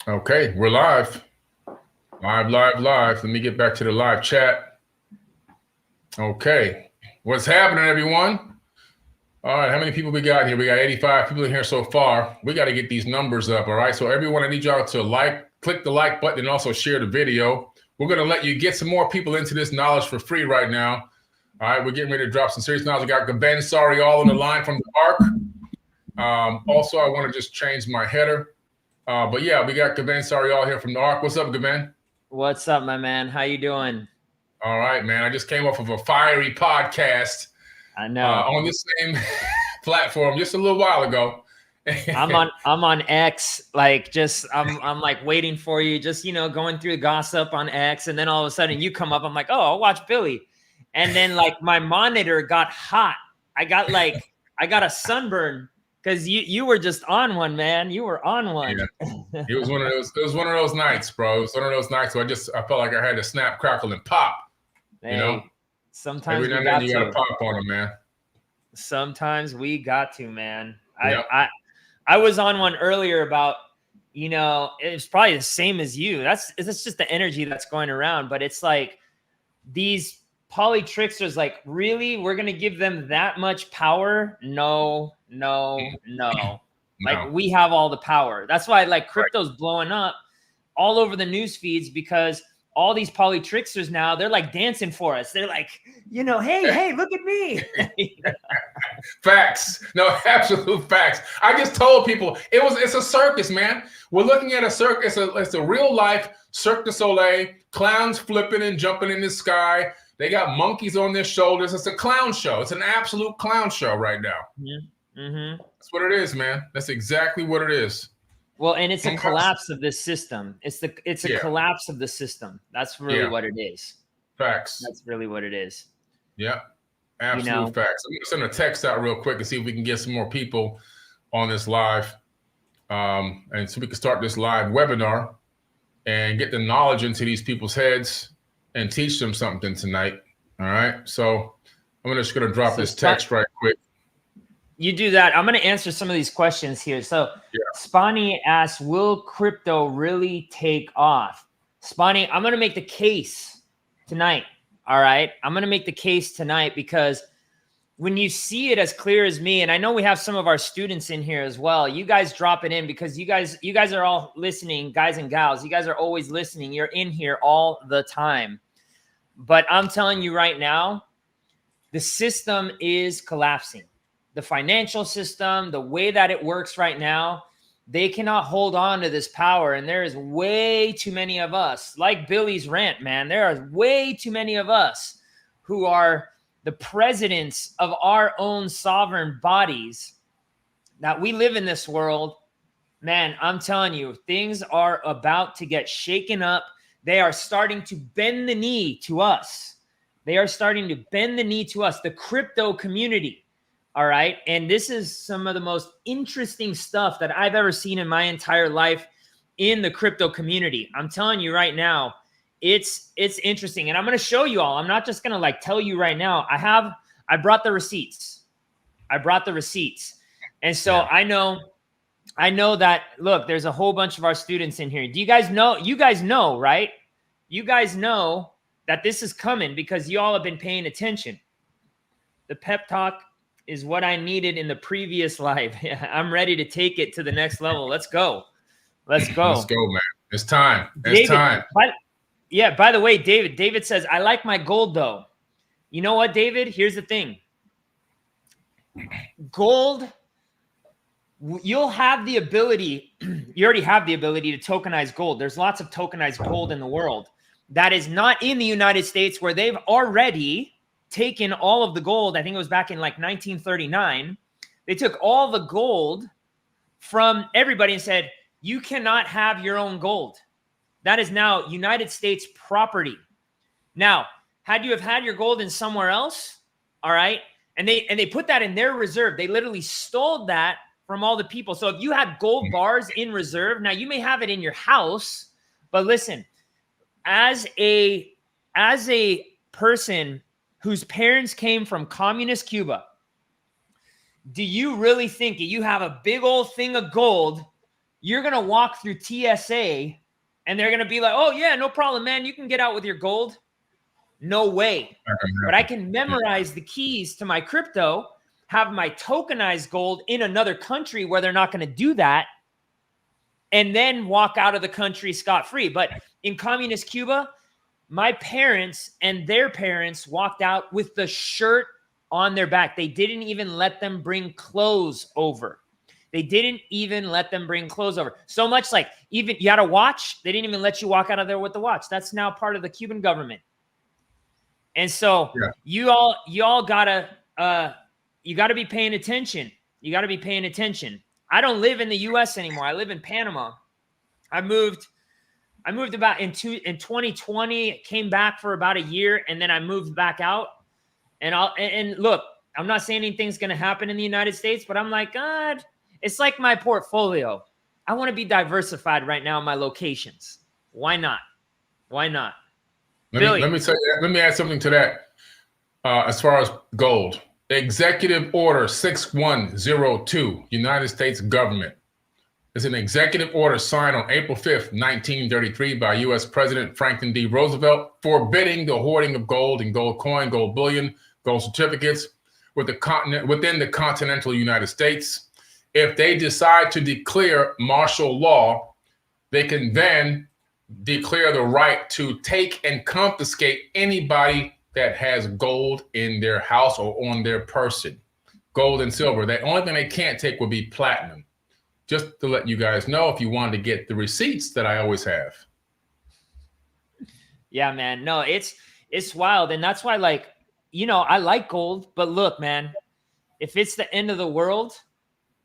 Okay, we're live. Live. Let me get back to the live chat. Okay, what's happening, everyone? All right, how many people we got here? We got 85 people in here so far. We got to get these numbers up, all right? So everyone, I need y'all to click the like button and also share the video. We're going to let you get some more people into this knowledge for free right now. All right, we're getting ready to drop some serious knowledge. We got Gven Sariol on the line from the ARC. Also, I want to just change my header. But yeah, we got Gven Sariol here from the ARC. What's up, Gven? What's up, my man? How you doing? All right, man. I just came off of a fiery podcast. I know. On this same platform just a little while ago. I'm on X, like I'm like waiting for you, just going through the gossip on X, and then all of a sudden you come up. I'm like, oh, I'll watch Billy, and then like my monitor got hot. I got a sunburn because you were just on one, man. You were on one. Yeah. It was one of those nights, bro. It was one of those nights where I felt like I had to snap, crackle, and pop. Hey, sometimes every now and then you gotta pop on them, man. Sometimes we got to, man. Yep. I was on one earlier about, it's probably the same as you. It's just the energy that's going around, but it's like these poly tricksters, like, really, we're gonna give them that much power? No. Like, we have all the power. That's why like crypto's blowing up all over the news feeds, because all these poly tricksters now, they're like dancing for us. They're like, hey, look at me. Facts. No, absolute facts. I just told people it's a circus, man. We're looking at a circus. It's a real life Cirque du Soleil, clowns flipping and jumping in the sky. They got monkeys on their shoulders. It's a clown show. It's an absolute clown show right now. Mm-hmm. That's what it is, man. That's exactly what it is. Well, and it's a collapse of this system. It's a collapse of the system. That's really what it is. Facts. That's really what it is. Yeah, absolute facts. I'm gonna send a text out real quick and see if we can get some more people on this live, and so we can start this live webinar and get the knowledge into these people's heads and teach them something tonight. All right. So I'm just gonna drop this text right quick. You do that. I'm going to answer some of these questions here. So Spani asks, will crypto really take off? Spani, I'm going to make the case tonight. All right. I'm going to make the case tonight, because when you see it as clear as me, and I know we have some of our students in here as well, you guys drop it in, because you guys are all listening, guys and gals. You guys are always listening. You're in here all the time. But I'm telling you right now, the system is collapsing. The financial system, the way that it works right now, they cannot hold on to this power. And there is way too many of us, like Billy's rant, man. There are way too many of us who are the presidents of our own sovereign bodies, that we live in this world. Man, I'm telling you, things are about to get shaken up. They are starting to bend the knee to us. They are starting to bend the knee to us, the crypto community. All right. And this is some of the most interesting stuff that I've ever seen in my entire life in the crypto community. I'm telling you right now, it's interesting. And I'm going to show you all. I'm not just going to like tell you right now. I brought the receipts. And so I know that, look, there's a whole bunch of our students in here. Do you guys know, right? You guys know that this is coming, because you all have been paying attention. The pep talk is what I needed in the previous live. Yeah, I'm ready to take it to the next level. Let's go. Let's go, man. It's time. It's time. By the way, David says, I like my gold though. You know what, David? Here's the thing. Gold, you'll have the ability, you already have the ability to tokenize gold. There's lots of tokenized gold in the world that is not in the United States, where they've already taken all of the gold. I think it was back in like 1939. They took all the gold from everybody and said, you cannot have your own gold. That is now United States property. Now, had you have had your gold in somewhere else, all right, and they put that in their reserve, they literally stole that from all the people. So if you had gold bars in reserve, now you may have it in your house, but listen, as a person whose parents came from communist Cuba, do you really think that you have a big old thing of gold, you're going to walk through TSA and they're going to be like, oh yeah, no problem, man. You can get out with your gold. No way. But I can memorize the keys to my crypto, have my tokenized gold in another country where they're not going to do that, and then walk out of the country scot-free. But in communist Cuba, my parents and their parents walked out with the shirt on their back. They didn't even let them bring clothes over. They didn't even let them bring clothes over. So much like even you had a watch, they didn't even let you walk out of there with the watch. That's now part of the Cuban government. And so you all gotta be paying attention. You gotta be paying attention. I don't live in the US anymore. I live in Panama. I moved about in 2020, came back for about a year, and then I moved back out. And look, I'm not saying anything's gonna happen in the United States, but I'm like, God, it's like my portfolio. I want to be diversified right now in my locations. Why not? Why not? Let me add something to that. As far as gold, Executive Order 6102, United States government. It's an executive order signed on April 5th, 1933 by U.S. President Franklin D. Roosevelt, forbidding the hoarding of gold and gold coin, gold bullion, gold certificates within the continental United States. If they decide to declare martial law, they can then declare the right to take and confiscate anybody that has gold in their house or on their person, gold and silver. The only thing they can't take would be platinum. Just to let you guys know, if you wanted to get the receipts that I always have. Yeah, man. No, it's wild. And that's why, like, you know, I like gold, but look, man, if it's the end of the world,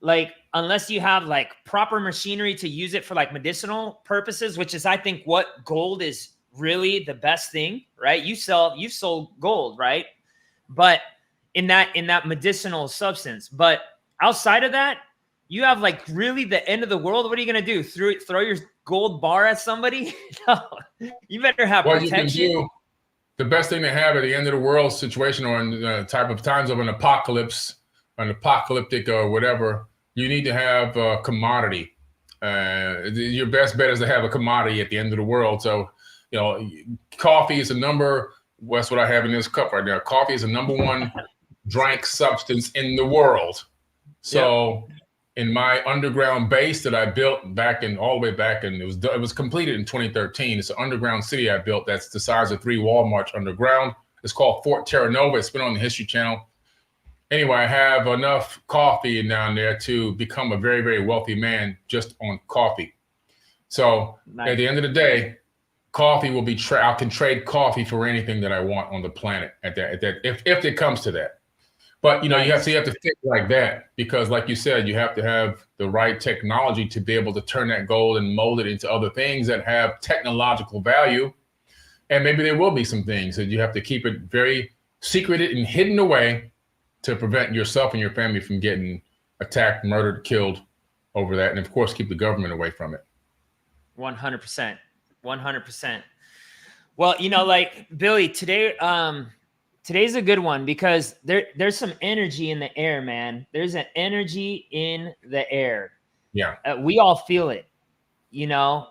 like, unless you have like proper machinery to use it for like medicinal purposes, which is, I think, what gold is really the best thing, right? You've sold gold, right? But in that medicinal substance. But outside of that, you have like really the end of the world. What are you going to do? Throw your gold bar at somebody? No, you better have protection. You can do, the best thing to have at the end of the world situation, or in the type of times of an apocalypse, an apocalyptic or whatever, you need to have a commodity. Your best bet is to have a commodity at the end of the world. So, you know, coffee is that's what I have in this cup right now. Coffee is the #1 drank substance in the world. So in my underground base that I built all the way back, and it was completed in 2013. It's an underground city I built that's the size of 3 Walmarts underground. It's called Fort Terra Nova. It's been on the History Channel. Anyway, I have enough coffee down there to become a very, very wealthy man just on coffee. So at the end of the day, coffee will be I can trade coffee for anything that I want on the planet if it comes to that. But you know, you have to think like that, because like you said, you have to have the right technology to be able to turn that gold and mold it into other things that have technological value. And maybe there will be some things that you have to keep it very secreted and hidden away to prevent yourself and your family from getting attacked, murdered, killed over that. And of course, keep the government away from it. 100%. 100%. Well, you know, like Billy, today's a good one, because there's some energy in the air, man. There's an energy in the air. Yeah. We all feel it, you know.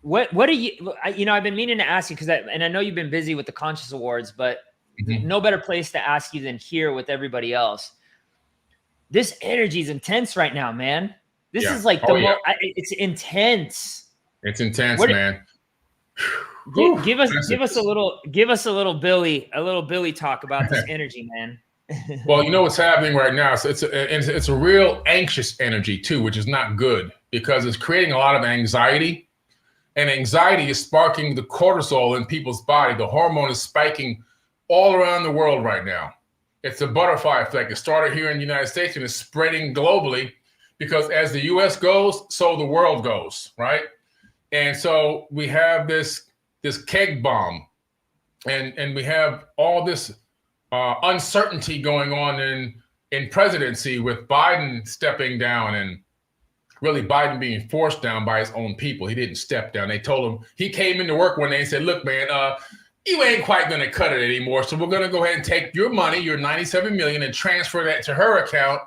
What are you, I've been meaning to ask you, and I know you've been busy with the Conscious Awards, but no better place to ask you than here with everybody else. This energy is intense right now, man. This is like it's intense. It's intense, man. Give us a little Billy talk about this energy, man. Well, you know what's happening right now. So it's a real anxious energy too, which is not good, because it's creating a lot of anxiety, and anxiety is sparking the cortisol in people's body. The hormone is spiking all around the world right now. It's a butterfly effect. It started here in the United States and is spreading globally, because as the US goes, so the world goes, right? And so we have this keg bomb, and we have all this uncertainty going on in presidency, with Biden stepping down, and really Biden being forced down by his own people. He didn't step down. They told him, he came into work one day and said, look, man, you ain't quite going to cut it anymore. So we're going to go ahead and take your money, your $97 million, and transfer that to her account.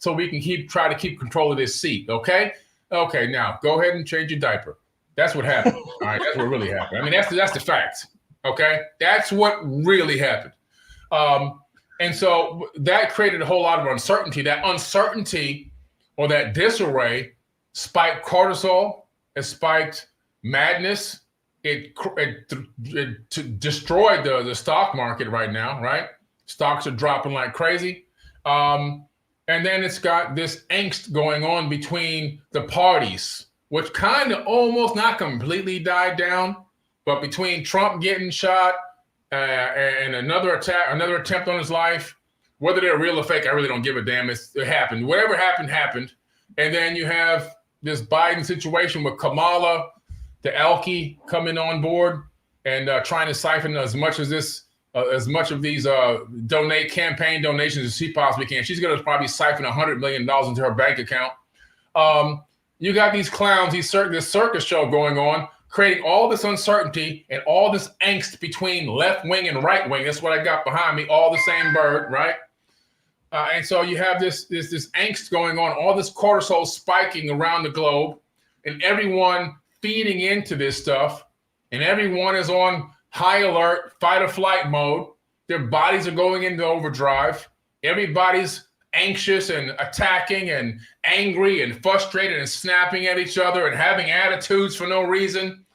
so we can try to keep control of this seat. Okay. Okay. Now go ahead and change your diaper. That's what happened. All right. That's what really happened. I mean, that's the fact. Okay. That's what really happened. And so that created a whole lot of uncertainty. That uncertainty or that disarray spiked cortisol. It spiked madness. It destroyed the stock market right now, right? Stocks are dropping like crazy. And then it's got this angst going on between the parties, which kind of almost not completely died down, but between Trump getting shot and another attempt on his life, whether they're real or fake, I really don't give a damn. It happened. Whatever happened, happened. And then you have this Biden situation with Kamala, the Elkie coming on board and trying to siphon as much of these campaign donations as she possibly can. She's going to probably siphon $100 million into her bank account. You got these clowns, this circus show going on, creating all this uncertainty and all this angst between left wing and right wing. That's what I got behind me, all the same bird, right? And so you have this angst going on, all this cortisol spiking around the globe, and everyone feeding into this stuff, and everyone is on high alert, fight or flight mode. Their bodies are going into overdrive. Everybody's anxious and attacking and angry and frustrated and snapping at each other and having attitudes for no reason,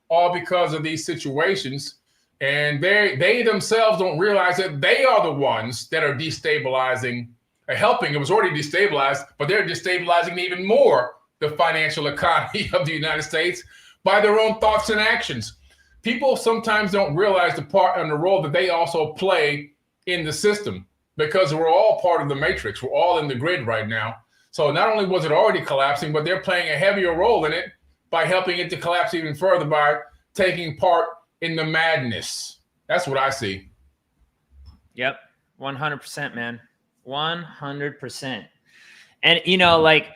all because of these situations. And they themselves don't realize that they are the ones that are destabilizing, helping. It was already destabilized, but they're destabilizing even more the financial economy of the United States by their own thoughts and actions. People sometimes don't realize the part and the role that they also play in the system, because we're all part of the matrix. We're all in the grid right now. So not only was it already collapsing, but they're playing a heavier role in it by helping it to collapse even further by taking part in the madness. That's what I see. Yep. 100%, man. 100%. And, you know, like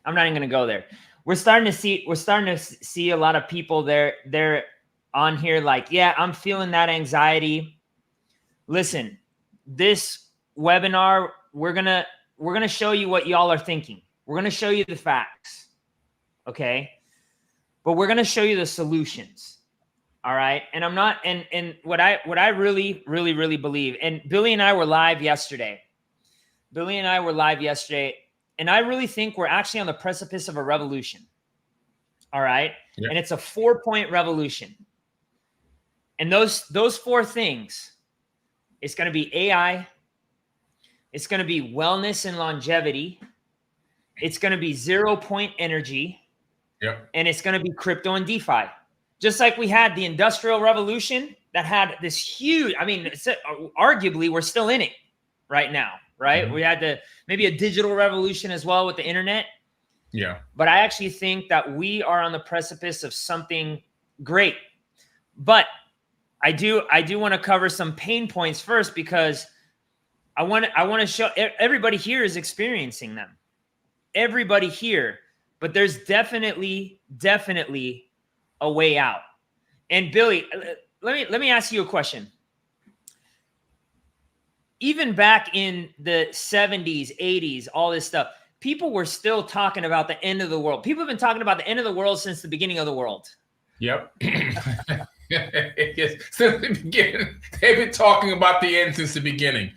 I'm not even going to go there. We're starting to see a lot of people they're on here like, yeah, I'm feeling that anxiety. Listen, this webinar, we're going to show you what y'all are thinking. We're going to show you the facts. Okay? But we're going to show you the solutions. All right? And I'm not and what I really believe, and Billy and I were live yesterday. And I really think we're actually on the precipice of a revolution. All right? Yeah. And it's a 4-point revolution. And those 4 things, it's going to be AI, it's going to be wellness and longevity, it's going to be 0-point energy, yep, and it's going to be crypto and DeFi. Just like we had the Industrial Revolution that had this huge, I mean, arguably we're still in it right now, right? Mm-hmm. We had maybe a digital revolution as well with the internet. Yeah. But I actually think that we are on the precipice of something great. But I do want to cover some pain points first, because I want to show everybody here is experiencing them. Everybody here, but there's definitely a way out. And Billy, let me ask you a question. Even back in the 70s, 80s, all this stuff, people were still talking about the end of the world. People have been talking about the end of the world since the beginning of the world. Yep. Yes. Since the beginning. They've been talking about the end since the beginning.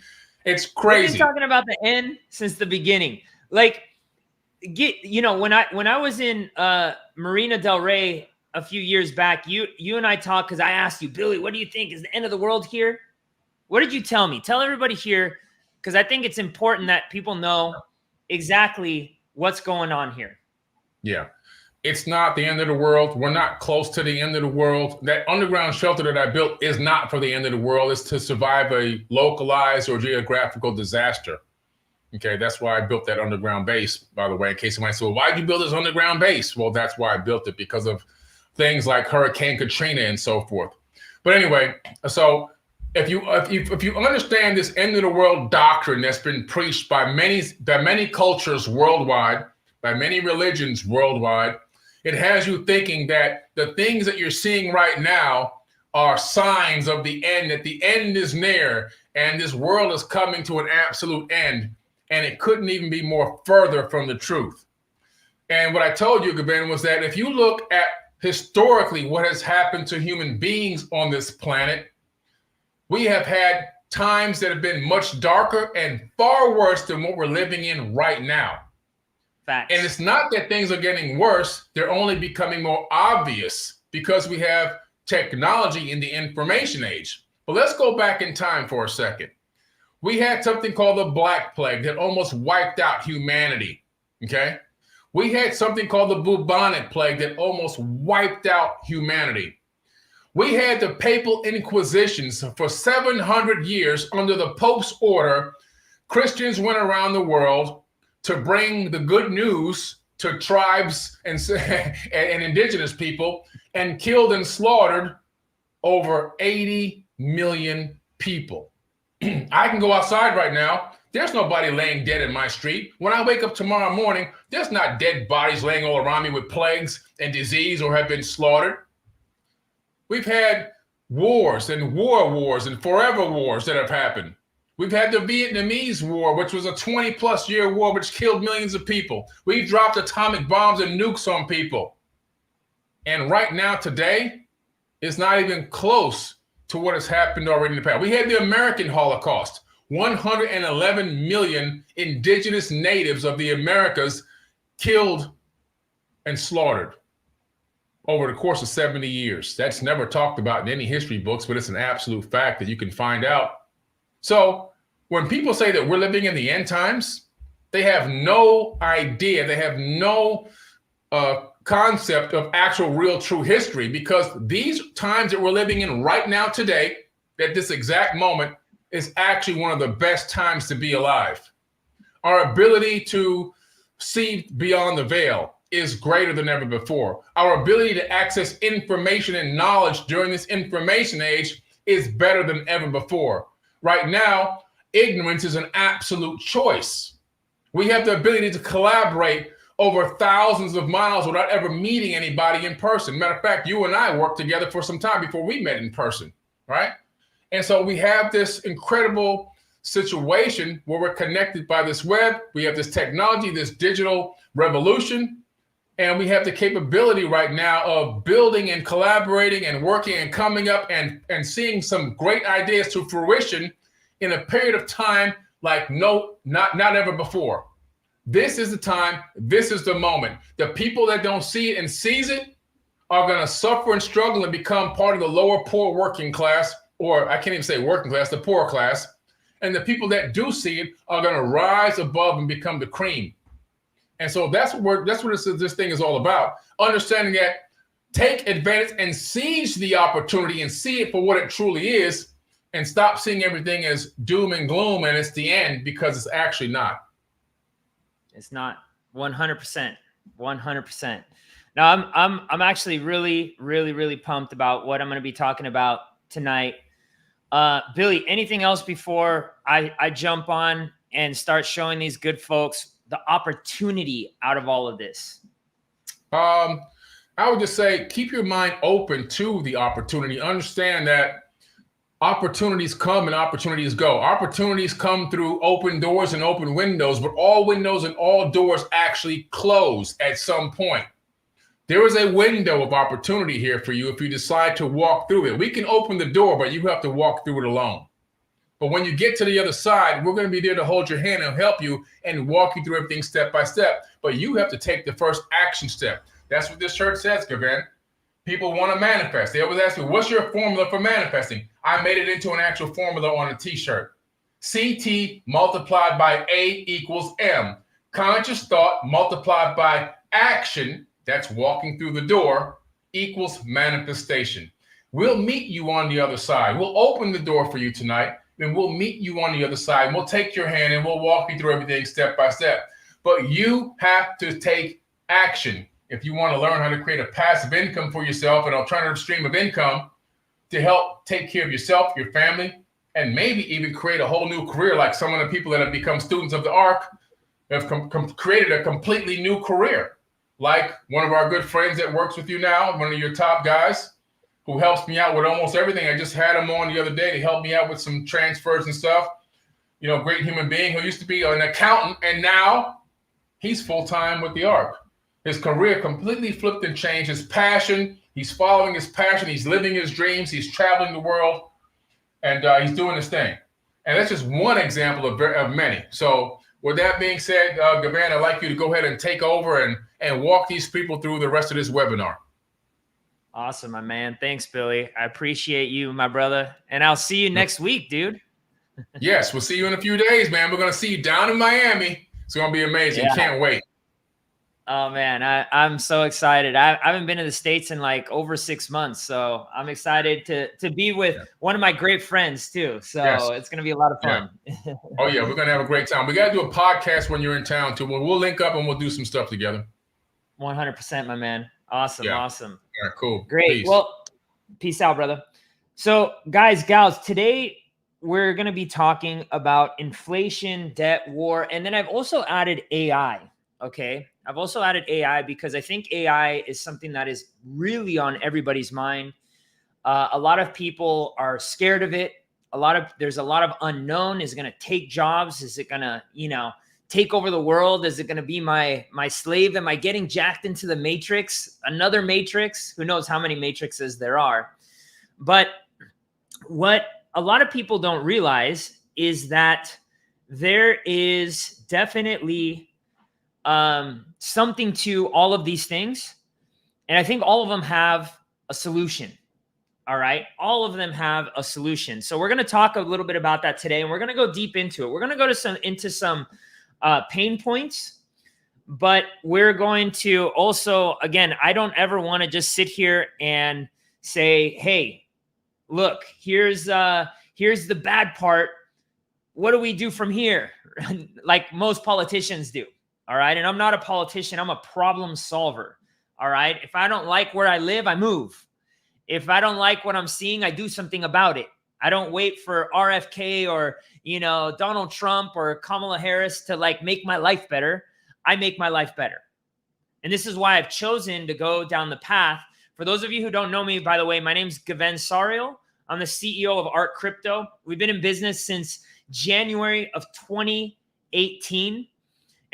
It's crazy. They've been talking about the end since the beginning. Like, when I was in Marina Del Rey a few years back, you and I talked, because I asked you, Billy, what do you think? Is the end of the world here? What did you tell me? Tell everybody here, because I think it's important that people know exactly what's going on here. Yeah. It's not the end of the world. We're not close to the end of the world. That underground shelter that I built is not for the end of the world. It's to survive a localized or geographical disaster. Okay, that's why I built that underground base, by the way, in case somebody said, well, why'd you build this underground base? Well, that's why I built it, because of things like Hurricane Katrina and so forth. But anyway, so if you understand this end of the world doctrine that's been preached by many cultures worldwide, by many religions worldwide, it has you thinking that the things that you're seeing right now are signs of the end, that the end is near and this world is coming to an absolute end. And it couldn't even be more further from the truth. And what I told you, Gven, was that if you look at historically what has happened to human beings on this planet, we have had times that have been much darker and far worse than what we're living in right now. Facts. And it's not that things are getting worse, they're only becoming more obvious because we have technology in the information age. But let's go back in time for a second. We had something called the Black Plague that almost wiped out humanity, okay? We had something called the bubonic plague that almost wiped out humanity. We had the papal inquisitions for 700 years under the Pope's order. Christians went around the world to bring the good news to tribes and indigenous people and killed and slaughtered over 80 million people. I can go outside right now. There's nobody laying dead in my street. When I wake up tomorrow morning, there's not dead bodies laying all around me with plagues and disease or have been slaughtered. We've had wars and wars and forever wars that have happened. We've had the Vietnamese War, which was a 20-plus year war, which killed millions of people. We dropped atomic bombs and nukes on people. And right now, today, it's not even close to what has happened already in the past. We had the American Holocaust. 111 million indigenous natives of the Americas killed and slaughtered over the course of 70 years. That's never talked about in any history books, but it's an absolute fact that you can find out. So when people say that we're living in the end times, they have no idea. They have no concept of actual, real, true history, because these times that we're living in right now today, at this exact moment, is actually one of the best times to be alive. Our ability to see beyond the veil is greater than ever before. Our ability to access information and knowledge during this information age is better than ever before. Right now, ignorance is an absolute choice. We have the ability to collaborate over thousands of miles without ever meeting anybody in person. Matter of fact, you and I worked together for some time before we met in person, right? And so we have this incredible situation where we're connected by this web. We have this technology, this digital revolution, and we have the capability right now of building and collaborating and working and coming up and seeing some great ideas to fruition in a period of time like not ever before. This is the time. This is the moment. The people that don't see it and seize it are going to suffer and struggle and become part of the lower poor working class, or I can't even say working class, the poor class. And the people that do see it are going to rise above and become the cream. And so that's what this thing is all about. Understanding that, take advantage and seize the opportunity and see it for what it truly is, and stop seeing everything as doom and gloom and it's the end, because it's actually not. It's not. 100%. 100%. Now I'm actually really pumped about what I'm going to be talking about tonight. Billy, anything else before I jump on and start showing these good folks the opportunity out of all of this? I would just say, keep your mind open to the opportunity. Understand that opportunities come and opportunities go. Opportunities come through open doors and open windows, but all windows and all doors actually close at some point. There is a window of opportunity here for you if you decide to walk through it. We can open the door, but you have to walk through it alone. But when you get to the other side, we're going to be there to hold your hand and help you and walk you through everything step by step. But you have to take the first action step. That's what this shirt says, Gven. People want to manifest. They always ask me, what's your formula for manifesting? I made it into an actual formula on a t-shirt. CT multiplied by A equals M. Conscious thought multiplied by action, that's walking through the door, equals manifestation. We'll meet you on the other side. We'll open the door for you tonight, and we'll meet you on the other side. And we'll take your hand and we'll walk you through everything step by step. But you have to take action if you want to learn how to create a passive income for yourself, an alternative stream of income to help take care of yourself, your family, and maybe even create a whole new career, like some of the people that have become students of the ARC have created a completely new career. Like one of our good friends that works with you now, one of your top guys, who helps me out with almost everything. I just had him on the other day to help me out with some transfers and stuff. You know, great human being who used to be an accountant, and now he's full-time with the ARC. His career completely flipped and changed. His passion, he's following his passion. He's living his dreams. He's traveling the world, and he's doing his thing. And that's just one example of many. So with that being said, Gven, I'd like you to go ahead and take over and walk these people through the rest of this webinar. Awesome, my man. Thanks, Billy. I appreciate you, my brother. And I'll see you next week, dude. Yes, we'll see you in a few days, man. We're going to see you down in Miami. It's going to be amazing. Yeah. Can't wait. Oh, man, I'm so excited. I haven't been to the States in like over 6 months. So I'm excited to be with one of my great friends, too. So it's going to be a lot of fun. Yeah. Oh, yeah, we're going to have a great time. We got to do a podcast when you're in town, too. We'll link up and we'll do some stuff together. 100%, my man. Awesome. Yeah. Awesome. All right, cool. Great. Peace. Well, peace out, brother. So, guys, gals, today we're going to be talking about inflation, debt, war, and then I've also added AI. Okay. I've also added AI because I think AI is something that is really on everybody's mind. A lot of people are scared of it. There's a lot of unknown. Is it going to take jobs? Is it going to, take over the world? Is it going to be my slave? Am I getting jacked into the matrix? Another matrix? Who knows how many matrices there are? But what a lot of people don't realize is that there is definitely something to all of these things. And I think all of them have a solution. All right. All of them have a solution. So we're going to talk a little bit about that today, and we're going to go deep into it. We're going to go into some pain points, but we're going to also, again, I don't ever want to just sit here and say, hey, look, here's the bad part. What do we do from here? Like most politicians do. All right. And I'm not a politician. I'm a problem solver. All right. If I don't like where I live, I move. If I don't like what I'm seeing, I do something about it. I don't wait for RFK or, Donald Trump or Kamala Harris to make my life better. I make my life better. And this is why I've chosen to go down the path. For those of you who don't know me, by the way, my name's Gven Sariol. I'm the CEO of ARCrypto. We've been in business since January of 2018.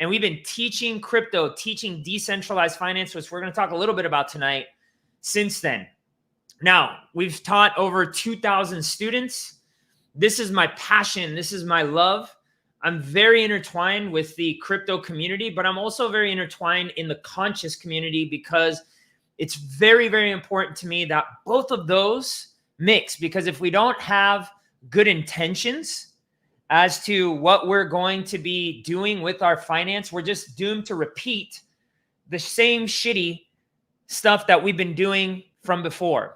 And we've been teaching crypto, teaching decentralized finance, which we're going to talk a little bit about tonight, since then. Now, we've taught over 2,000 students. This is my passion. This is my love. I'm very intertwined with the crypto community, but I'm also very intertwined in the conscious community because it's very, very important to me that both of those mix. Because if we don't have good intentions as to what we're going to be doing with our finance, we're just doomed to repeat the same shitty stuff that we've been doing from before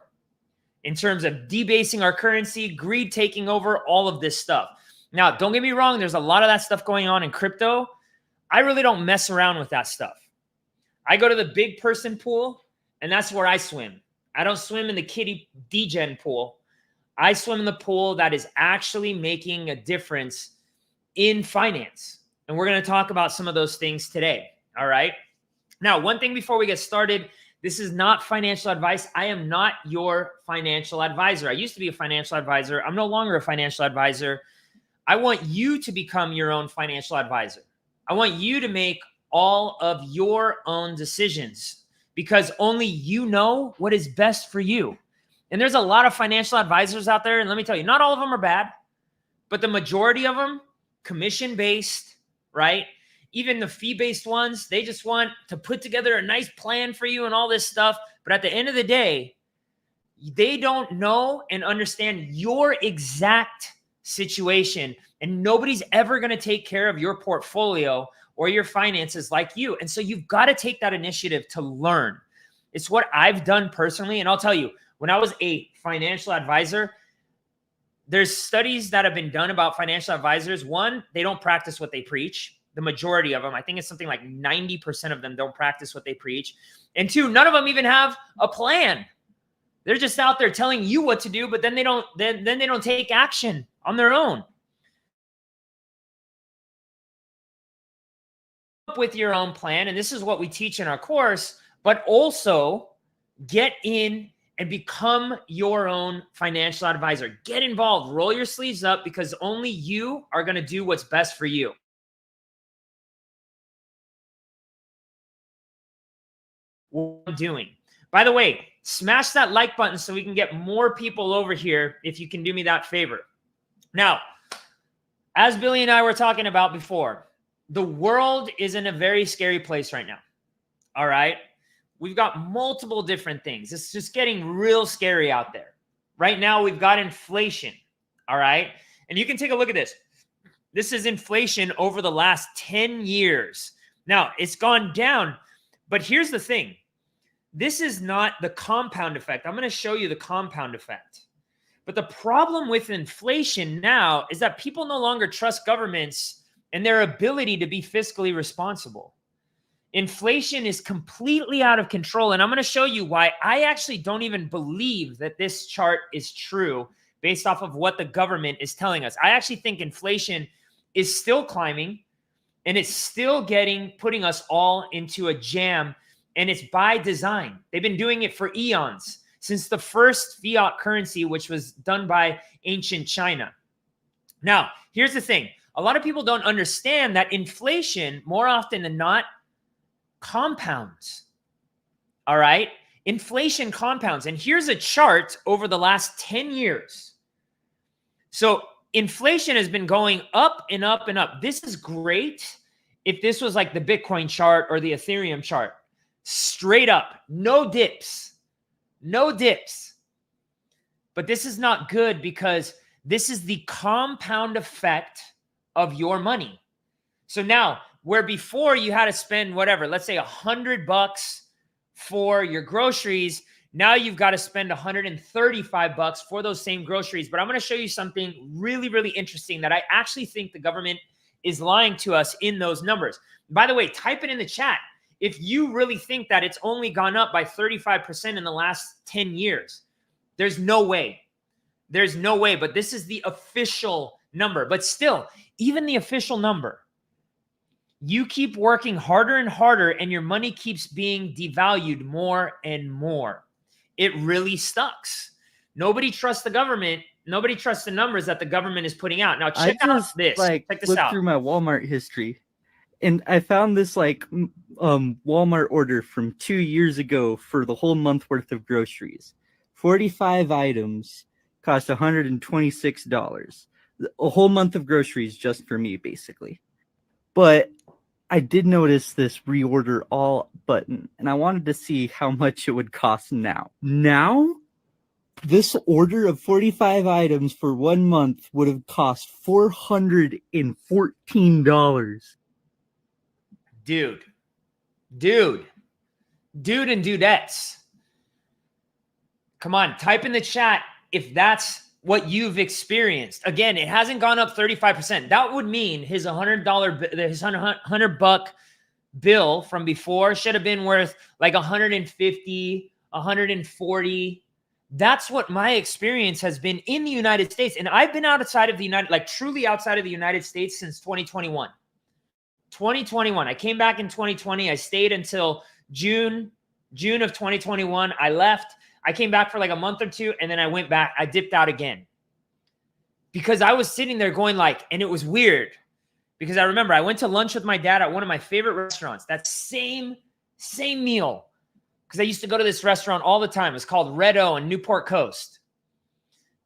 in terms of debasing our currency, greed taking over, all of this stuff. Now, don't get me wrong. There's a lot of that stuff going on in crypto. I really don't mess around with that stuff. I go to the big person pool, and that's where I swim. I don't swim in the kiddie degen pool. I swim in the pool that is actually making a difference in finance. And we're going to talk about some of those things today. All right. Now, one thing before we get started, this is not financial advice. I am not your financial advisor. I used to be a financial advisor. I'm no longer a financial advisor. I want you to become your own financial advisor. I want you to make all of your own decisions because only you know what is best for you. And there's a lot of financial advisors out there. And let me tell you, not all of them are bad, but the majority of them, commission-based, right? Even the fee-based ones, they just want to put together a nice plan for you and all this stuff. But at the end of the day, they don't know and understand your exact situation. And nobody's ever going to take care of your portfolio or your finances like you. And so you've got to take that initiative to learn. It's what I've done personally. And I'll tell you, when I was a financial advisor, there's studies that have been done about financial advisors. One, they don't practice what they preach. The majority of them, I think it's something like 90% of them don't practice what they preach. And two, none of them even have a plan. They're just out there telling you what to do, but then they don't take action on their own. Up with your own plan, and this is what we teach in our course, but also get in and become your own financial advisor. Get involved, roll your sleeves up, because only you are going to do what's best for you. What I'm doing. By the way, smash that like button so we can get more people over here if you can do me that favor. Now, as Billy and I were talking about before, the world is in a very scary place right now. All right? We've got multiple different things. It's just getting real scary out there. Right now, we've got inflation. All right? And you can take a look at this. This is inflation over the last 10 years. Now, it's gone down, but here's the thing. This is not the compound effect. I'm going to show you the compound effect. But the problem with inflation now is that people no longer trust governments and their ability to be fiscally responsible. Inflation is completely out of control. And I'm going to show you why I actually don't even believe that this chart is true based off of what the government is telling us. I actually think inflation is still climbing and it's still putting us all into a jam. And it's by design. They've been doing it for eons, since the first fiat currency, which was done by ancient China. Now, here's the thing. A lot of people don't understand that inflation, more often than not, compounds. All right? Inflation compounds. And here's a chart over the last 10 years. So inflation has been going up and up and up. This is great if this was like the Bitcoin chart or the Ethereum chart. Straight up, no dips, no dips. But this is not good because this is the compound effect of your money. So now, where before you had to spend whatever, let's say $100 for your groceries, now you've got to spend $135 for those same groceries. But I'm going to show you something really, really interesting that I actually think the government is lying to us in those numbers. By the way, type it in the chat. If you really think that it's only gone up by 35% in the last 10 years, there's no way. There's no way. But this is the official number. But still, even the official number, you keep working harder and harder and your money keeps being devalued more and more. It really sucks. Nobody trusts the government. Nobody trusts the numbers that the government is putting out. Now check out this. Check this out. Look through my Walmart history. And I found this Walmart order from 2 years ago for the whole month worth of groceries. 45 items cost $126. A whole month of groceries just for me, basically. But I did notice this reorder all button, and I wanted to see how much it would cost now. Now, this order of 45 items for 1 month would have cost $414. Dude and dudettes. Come on, type in the chat if that's what you've experienced. Again, it hasn't gone up 35%. That would mean his $100 bill from before should have been worth like 150, 140. That's what my experience has been in the United States. And I've been outside of the truly outside of the United States since 2021. 2021. I came back in 2020. I stayed until June of 2021. I left. I came back for like a month or two, and then I went back. I dipped out again because I was sitting there going and it was weird because I remember I went to lunch with my dad at one of my favorite restaurants. That same meal, because I used to go to this restaurant all the time. It's called Red O in Newport Coast.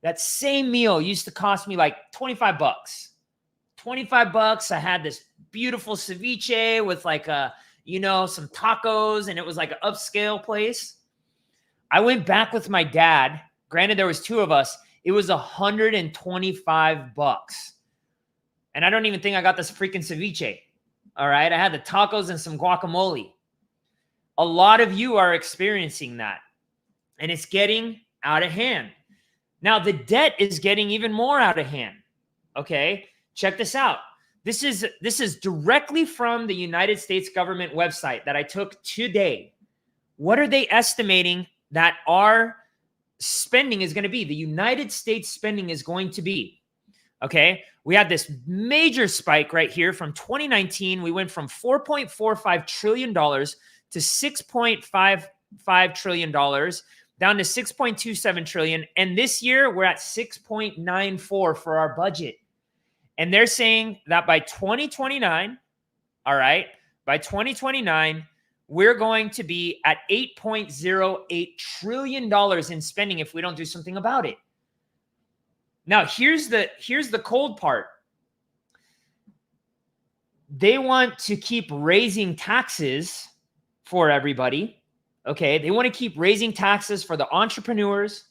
That same meal used to cost me like $25. $25. I had this beautiful ceviche with some tacos, and it was like an upscale place. I went back with my dad. Granted, there was two of us. It was $125. And I don't even think I got this freaking ceviche. All right. I had the tacos and some guacamole. A lot of you are experiencing that, and it's getting out of hand. Now, the debt is getting even more out of hand. Okay. Check this out. This is directly from the United States government website that I took today. What are they estimating that our spending is going to be? The United States spending is going to be, okay? We had this major spike right here from 2019. We went from $4.45 trillion to $6.55 trillion. down to 6.27 trillion. And this year we're at 6.94 for our budget. And they're saying that by 2029, all right, by 2029, we're going to be at $8.08 trillion in spending if we don't do something about it. Now, here's the cold part. They want to keep raising taxes for everybody. Okay, they want to keep raising taxes for the entrepreneurs.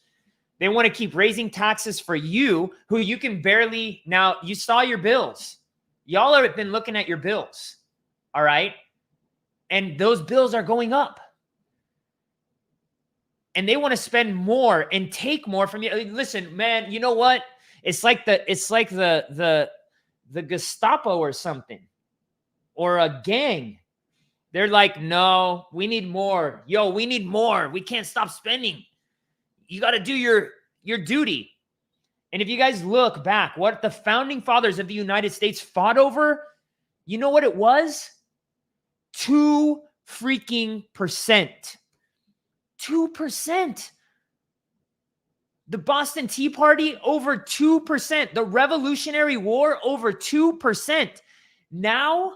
They want to keep raising taxes for you, who you can barely, now you saw your bills. Y'all have been looking at your bills, all right? And those bills are going up. And they want to spend more and take more from you. Listen, man, you know what? It's like the Gestapo or something, or a gang. They're like, no, we need more. Yo, we need more. We can't stop spending. You got to do your duty. And if you guys look back, what the founding fathers of the United States fought over, you know what it was? 2 freaking percent. 2%. The Boston Tea Party, over 2%. The Revolutionary War, over 2%. Now,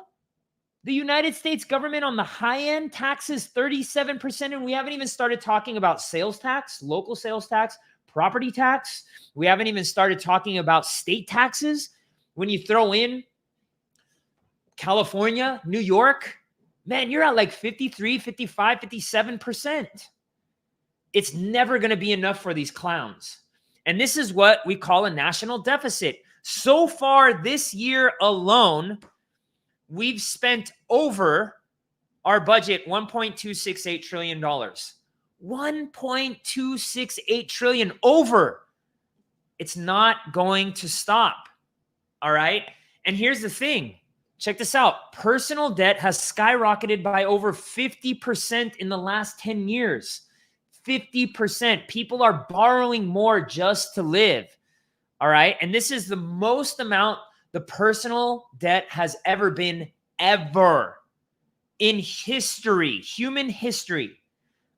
the United States government on the high end taxes 37%, and we haven't even started talking about sales tax, local sales tax, property tax. We haven't even started talking about state taxes. When you throw in California, New York, man, you're at like 53, 55, 57%. It's never going to be enough for these clowns. And this is what we call a national deficit. So far this year alone, we've spent over our budget $1.268 trillion. $1.268 trillion over. It's not going to stop. All right. And here's the thing. Check this out. Personal debt has skyrocketed by over 50% in the last 10 years. 50%. People are borrowing more just to live. All right. And this is the most amount the personal debt has ever been, ever in history, human history.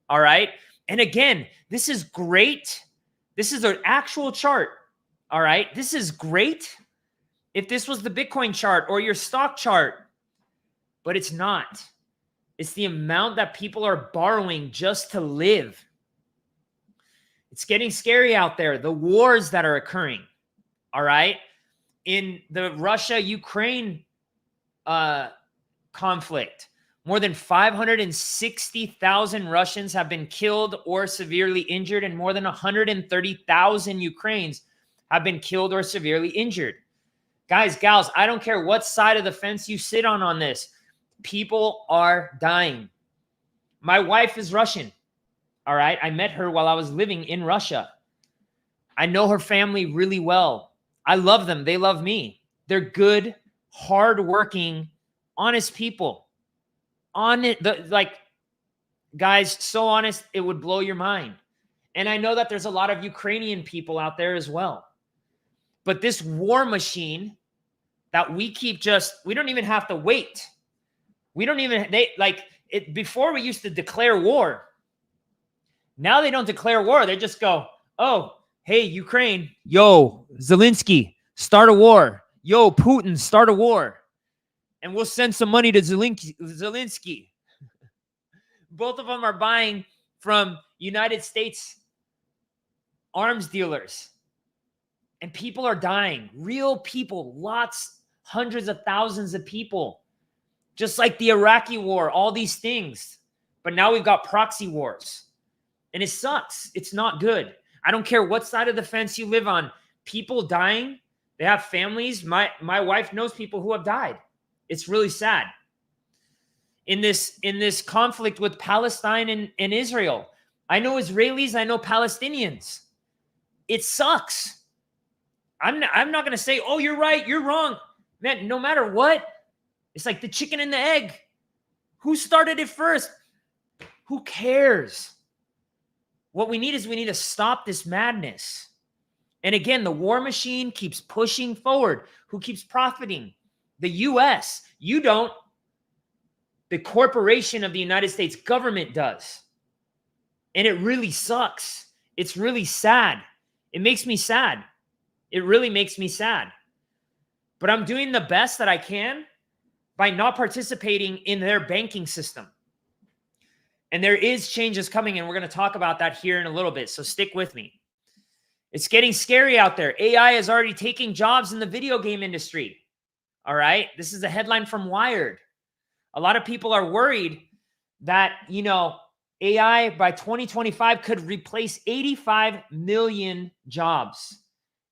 All right. And again, this is great. This is an actual chart. All right. This is great if this was the Bitcoin chart or your stock chart, but it's not. It's the amount that people are borrowing just to live. It's getting scary out there. The wars that are occurring. All right. In the Russia-Ukraine conflict, more than 560,000 Russians have been killed or severely injured, and more than 130,000 Ukrainians have been killed or severely injured. Guys, gals, I don't care what side of the fence you sit on this. People are dying. My wife is Russian. All right. I met her while I was living in Russia. I know her family really well. I love them. They love me. They're good, hardworking, honest people. Guys, so honest, it would blow your mind. And I know that there's a lot of Ukrainian people out there as well. But this war machine that we don't even have to wait. Before we used to declare war. Now they don't declare war. They just go, oh, hey, Ukraine, yo, Zelensky, start a war. Yo, Putin, start a war. And we'll send some money to Zelensky. Both of them are buying from United States arms dealers. And people are dying. Real people, hundreds of thousands of people. Just like the Iraqi war, all these things. But now we've got proxy wars. And it sucks. It's not good. I don't care what side of the fence you live on. People dying. They have families. My wife knows people who have died. It's really sad. In this conflict with Palestine and Israel, I know Israelis, I know Palestinians. It sucks. I'm not going to say, oh, you're right, you're wrong. Man, no matter what, it's like the chicken and the egg. Who started it first? Who cares? What we need to stop this madness. And again, the war machine keeps pushing forward. Who keeps profiting? The U.S. You don't. The corporation of the United States government does. And it really sucks. It's really sad. It makes me sad. It really makes me sad. But I'm doing the best that I can by not participating in their banking system. And there is changes coming, and we're going to talk about that here in a little bit. So stick with me. It's getting scary out there. AI is already taking jobs in the video game industry. All right. This is a headline from Wired. A lot of people are worried that, you know, AI by 2025 could replace 85 million jobs.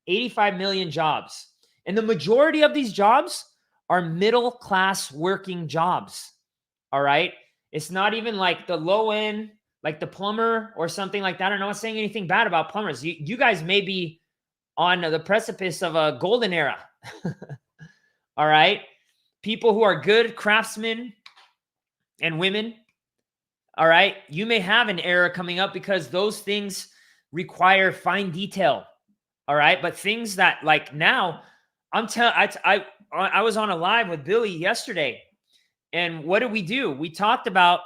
85 million jobs. And the majority of these jobs are middle-class working jobs. All right? It's not even like the low end, like the plumber or something like that. I'm not saying anything bad about plumbers. You guys may be on the precipice of a golden era. All right? People who are good craftsmen and women, all right, you may have an era coming up because those things require fine detail. All right, but things that like now, I was on a live with Billy yesterday, and what did we do? We talked about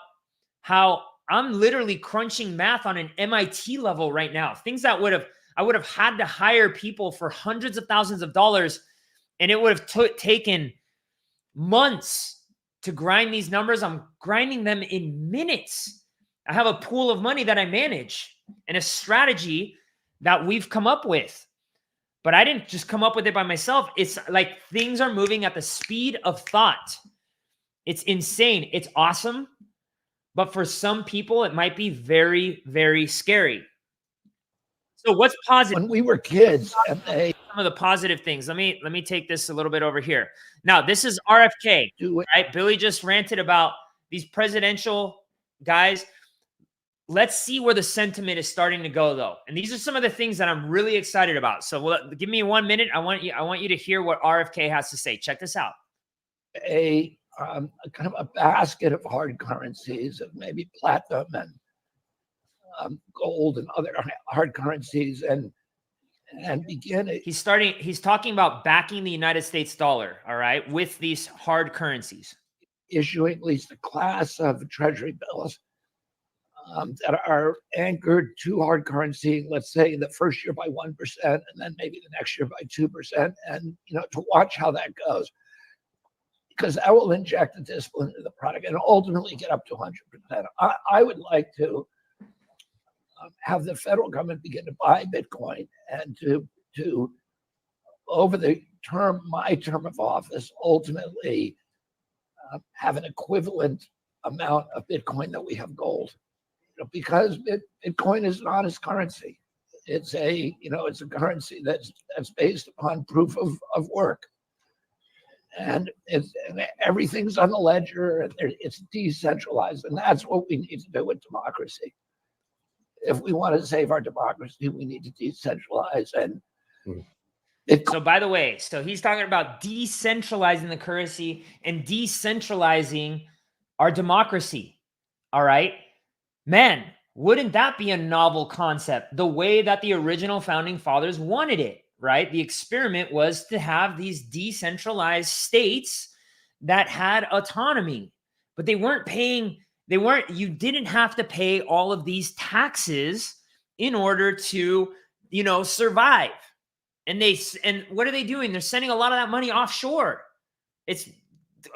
how I'm literally crunching math on an MIT level right now. Things that I would have had to hire people for hundreds of thousands of dollars, and it would have taken months to grind these numbers. I'm grinding them in minutes. I have a pool of money that I manage and a strategy that we've come up with. But I didn't just come up with it by myself. It's like things are moving at the speed of thought. It's insane. It's awesome. But for some people, it might be very, very scary. So what's positive? When we were kids, and some of the positive things. Let me take this a little bit over here. Now, this is RFK, right? Billy just ranted about these presidential guys. Let's see where the sentiment is starting to go, though. And these are some of the things that I'm really excited about. So give me 1 minute. I want you to hear what RFK has to say. Check this out. A kind of a basket of hard currencies, of maybe platinum and gold and other hard currencies, and begin it. He's talking about backing the United States dollar, all right, with these hard currencies. Issuing at least a class of treasury bills that are anchored to hard currency, let's say the first year by 1%, and then maybe the next year by 2%, and to watch how that goes, because that will inject the discipline into the product and ultimately get up to 100%. I would like to have the federal government begin to buy Bitcoin and to over my term of office, ultimately have an equivalent amount of Bitcoin that we have gold. Because Bitcoin is an honest currency. It's a currency that's based upon proof of work, and everything's on the ledger, and it's decentralized, and that's what we need to do with democracy. If we want to save our democracy, we need to decentralize. And so, by the way, he's talking about decentralizing the currency and decentralizing our democracy. All right. Man, wouldn't that be a novel concept? The way that the original founding fathers wanted it, right? The experiment was to have these decentralized states that had autonomy, but you didn't have to pay all of these taxes in order to, survive. And what are they doing? They're sending a lot of that money offshore.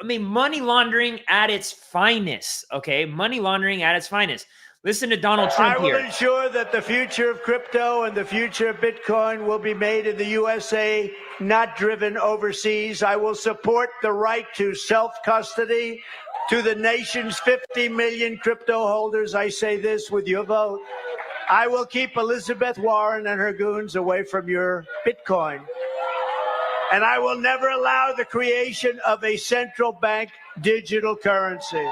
Money laundering at its finest, okay? Money laundering at its finest. Listen to Donald Trump here. I will ensure that the future of crypto and the future of Bitcoin will be made in the USA, not driven overseas. I will support the right to self-custody to the nation's 50 million crypto holders. I say this with your vote. I will keep Elizabeth Warren and her goons away from your Bitcoin. And I will never allow the creation of a central bank digital currency.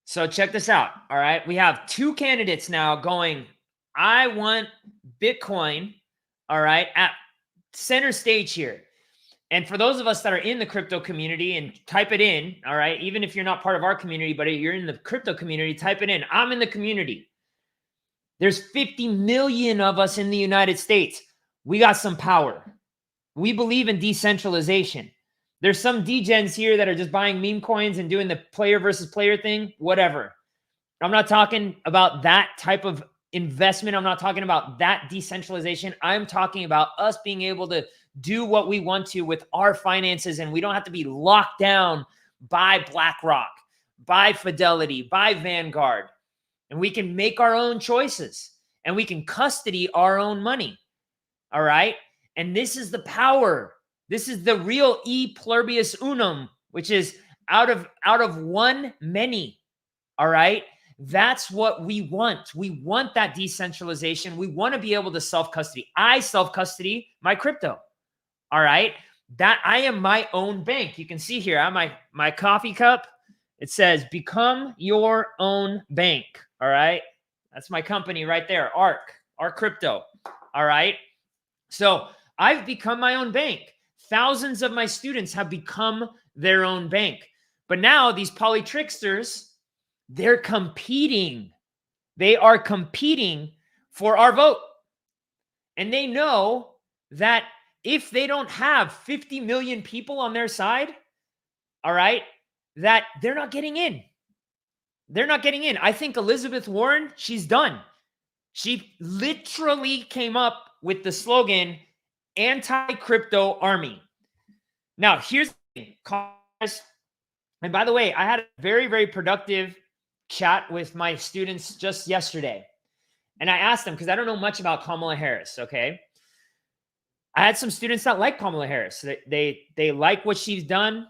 So check this out. All right. We have two candidates now going, I want Bitcoin, all right, at center stage here. And for those of us that are in the crypto community, and type it in, all right, even if you're not part of our community, but you're in the crypto community, type it in. I'm in the community. There's 50 million of us in the United States. We got some power. We believe in decentralization. There's some degens here that are just buying meme coins and doing the player versus player thing, whatever. I'm not talking about that type of investment. I'm not talking about that decentralization. I'm talking about us being able to do what we want to with our finances, and we don't have to be locked down by BlackRock, by Fidelity, by Vanguard. And we can make our own choices, and we can custody our own money. All right. And this is the power. This is the real e pluribus unum, which is out of one, many. All right. That's what we want. We want that decentralization. We want to be able to self-custody. I self-custody my crypto. All right. That I am my own bank. You can see here, I have my coffee cup. It says, become your own bank. All right. That's my company right there. ARCrypto. All right. So I've become my own bank. Thousands of my students have become their own bank. But now these poly tricksters, they're competing. They are competing for our vote. And they know that if they don't have 50 million people on their side, all right, that they're not getting in. They're not getting in. I think Elizabeth Warren, she's done. She literally came up with the slogan, anti-crypto army. Now, here's the thing. And by the way, I had a very, very productive chat with my students just yesterday. And I asked them, because I don't know much about Kamala Harris, okay? I had some students that like Kamala Harris. They like what she's done.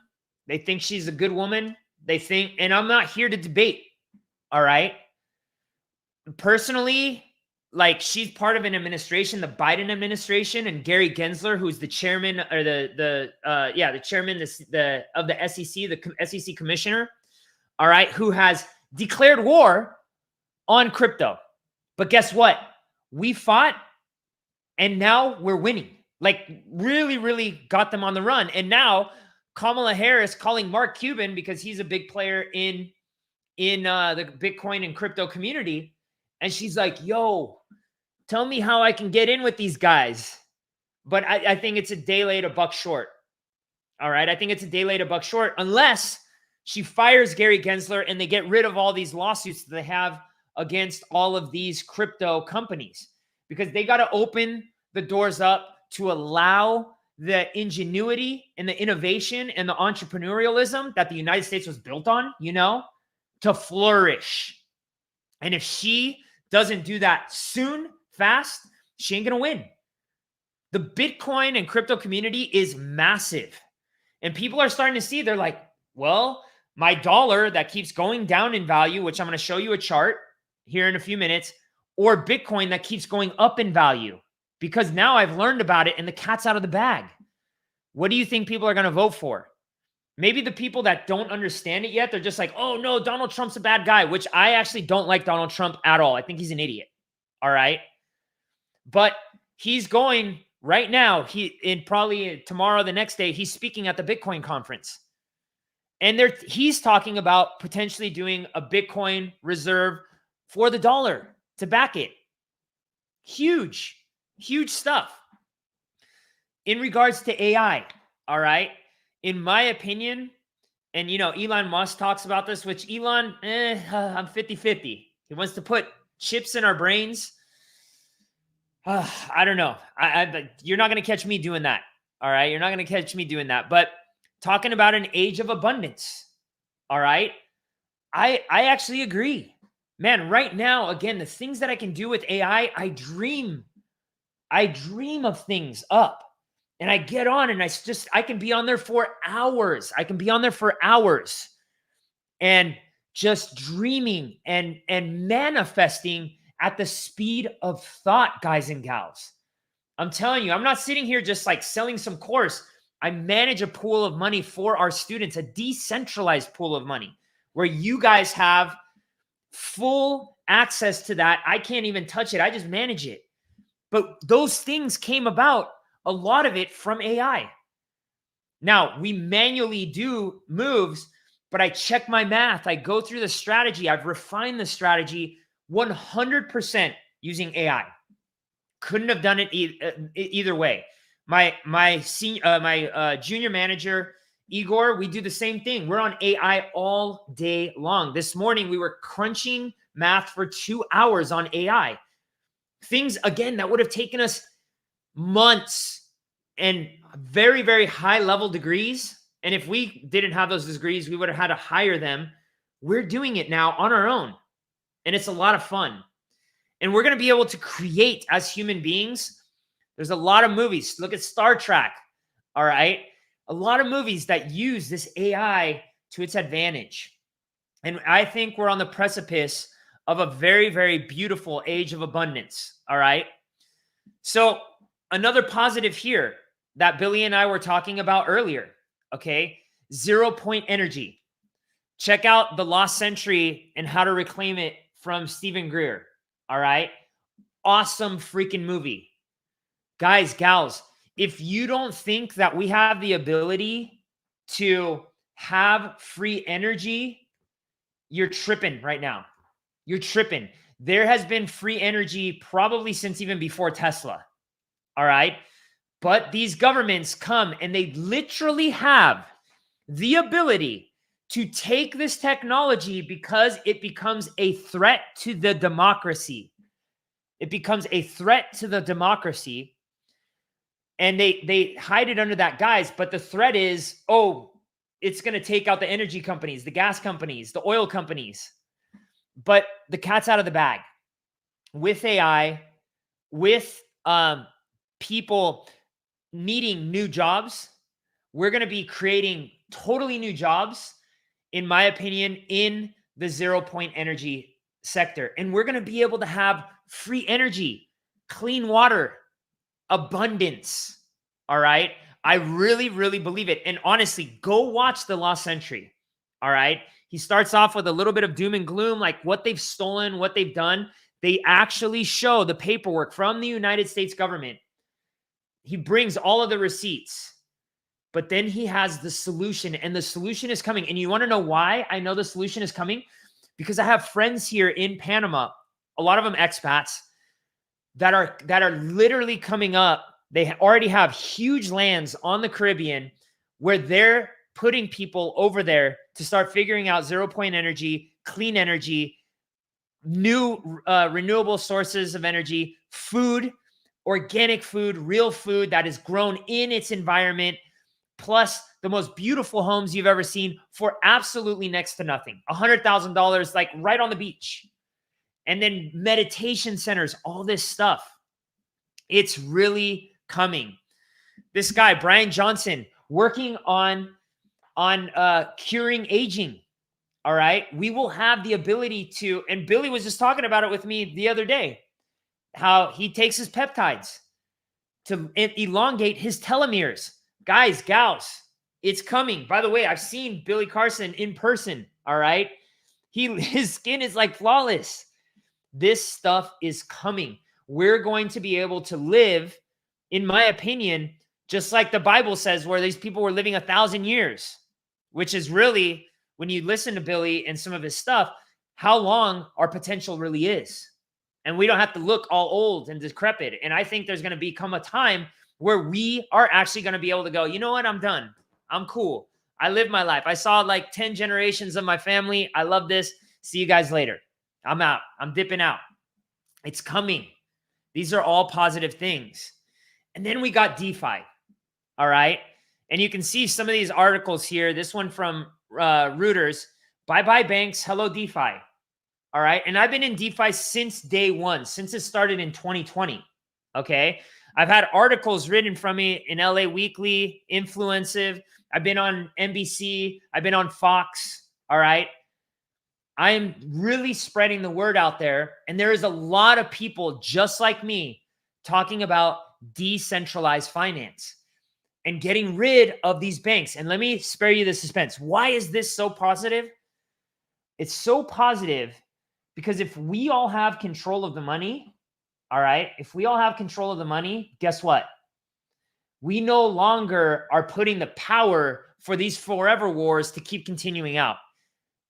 They think she's a good woman. They think, and I'm not here to debate, all right? Personally, like, she's part of an administration, the Biden administration, and Gary Gensler, who's the chairman or the chairman of the SEC, the SEC commissioner, all right, who has declared war on crypto. But guess what? We fought, and now we're winning. Like, really, really got them on the run. And now Kamala Harris calling Mark Cuban, because he's a big player in the Bitcoin and crypto community, and she's like, yo, tell me how I can get in with these guys. But I think it's a day late, a buck short. All right. I think it's a day late, a buck short, unless she fires Gary Gensler and they get rid of all these lawsuits that they have against all of these crypto companies, because they got to open the doors up to allow the ingenuity and the innovation and the entrepreneurialism that the United States was built on, to flourish. And if she doesn't do that soon, fast, she ain't going to win. The Bitcoin and crypto community is massive. And people are starting to see, they're like, well, my dollar that keeps going down in value, which I'm going to show you a chart here in a few minutes, or Bitcoin that keeps going up in value, because now I've learned about it and the cat's out of the bag. What do you think people are going to vote for? Maybe the people that don't understand it yet, they're just like, oh no, Donald Trump's a bad guy, which I actually don't like Donald Trump at all. I think he's an idiot. All right. But he's going right now, probably tomorrow, the next day, he's speaking at the Bitcoin conference. And he's talking about potentially doing a Bitcoin reserve for the dollar to back it. Huge, huge stuff. In regards to AI, all right, in my opinion, and Elon Musk talks about this, which Elon, I'm 50-50. He wants to put chips in our brains. I don't know. You're not going to catch me doing that. All right. You're not going to catch me doing that. But talking about an age of abundance. All right. I actually agree, man. Right now, again, the things that I can do with AI, I dream of things up, and I get on and I can be on there for hours. And just dreaming and manifesting at the speed of thought, guys and gals. I'm telling you, I'm not sitting here just like selling some course. I manage a pool of money for our students, a decentralized pool of money where you guys have full access to that. I can't even touch it. I just manage it. But those things came about, a lot of it from AI. Now, we manually do moves, but I check my math. I go through the strategy. I've refined the strategy 100% using AI. Couldn't have done it either way. My junior manager Igor, we do the same thing. We're on AI all day long. This morning, we were crunching math for 2 hours on AI. Things, again, that would have taken us months and very, very high level degrees. And if we didn't have those degrees, we would have had to hire them. We're doing it now on our own. And it's a lot of fun. And we're going to be able to create as human beings. There's a lot of movies. Look at Star Trek. All right. A lot of movies that use this AI to its advantage. And I think we're on the precipice of a very, very beautiful age of abundance. All right. So another positive here that Billy and I were talking about earlier. Okay. 0 point energy. Check out The Lost Century and How to Reclaim It from Stephen Greer. All right. Awesome freaking movie. Guys, gals, if you don't think that we have the ability to have free energy, you're tripping right now. You're tripping. There has been free energy probably since even before Tesla. All right. But these governments come and they literally have the ability to take this technology because it becomes a threat to the democracy. It becomes a threat to the democracy. And they hide it under that guise. But the threat is, oh, it's going to take out the energy companies, the gas companies, the oil companies. But the cat's out of the bag. With AI, with people needing new jobs, we're going to be creating totally new jobs, in my opinion, in the 0 point energy sector. And we're going to be able to have free energy, clean water, abundance. All right. I really, really believe it. And honestly, go watch The Lost Century. All right. He starts off with a little bit of doom and gloom, like what they've stolen, what they've done. They actually show the paperwork from the United States government. He brings all of the receipts. But then he has the solution, and the solution is coming. And you want to know why I know the solution is coming? Because I have friends here in Panama, a lot of them expats, that are literally coming up. They already have huge lands on the Caribbean where they're putting people over there to start figuring out 0 point energy, clean energy, new renewable sources of energy, food, organic food, real food that is grown in its environment, plus the most beautiful homes you've ever seen for absolutely next to nothing. $100,000, like right on the beach. And then meditation centers, all this stuff. It's really coming. This guy, Brian Johnson, working on curing aging. All right. We will have the ability to, and Billy was just talking about it with me the other day, how he takes his peptides to elongate his telomeres. Guys, gals, it's coming. By the way, I've seen Billy Carson in person. All right. His skin is like flawless. This stuff is coming. We're going to be able to live, in my opinion, just like the Bible says, where these people were living 1,000 years, which is really, when you listen to Billy and some of his stuff, how long our potential really is. And we don't have to look all old and decrepit. And I think there's going to become a time where we are actually going to be able to go, you know what? I'm done. I'm cool. I lived my life. I saw like 10 generations of my family. I love this. See you guys later. I'm out. I'm dipping out. It's coming. These are all positive things. And then we got DeFi. All right. And you can see some of these articles here. This one from Reuters. Bye-bye banks. Hello, DeFi. All right. And I've been in DeFi since day one, since it started in 2020. Okay. I've had articles written from me in LA Weekly, Influencive. I've been on NBC. I've been on Fox. All right. I am really spreading the word out there. And there is a lot of people just like me talking about decentralized finance and getting rid of these banks. And let me spare you the suspense. Why is this so positive? It's so positive because if we all have control of the money, all right, if we all have control of the money, guess what? We no longer are putting the power for these forever wars to keep continuing out.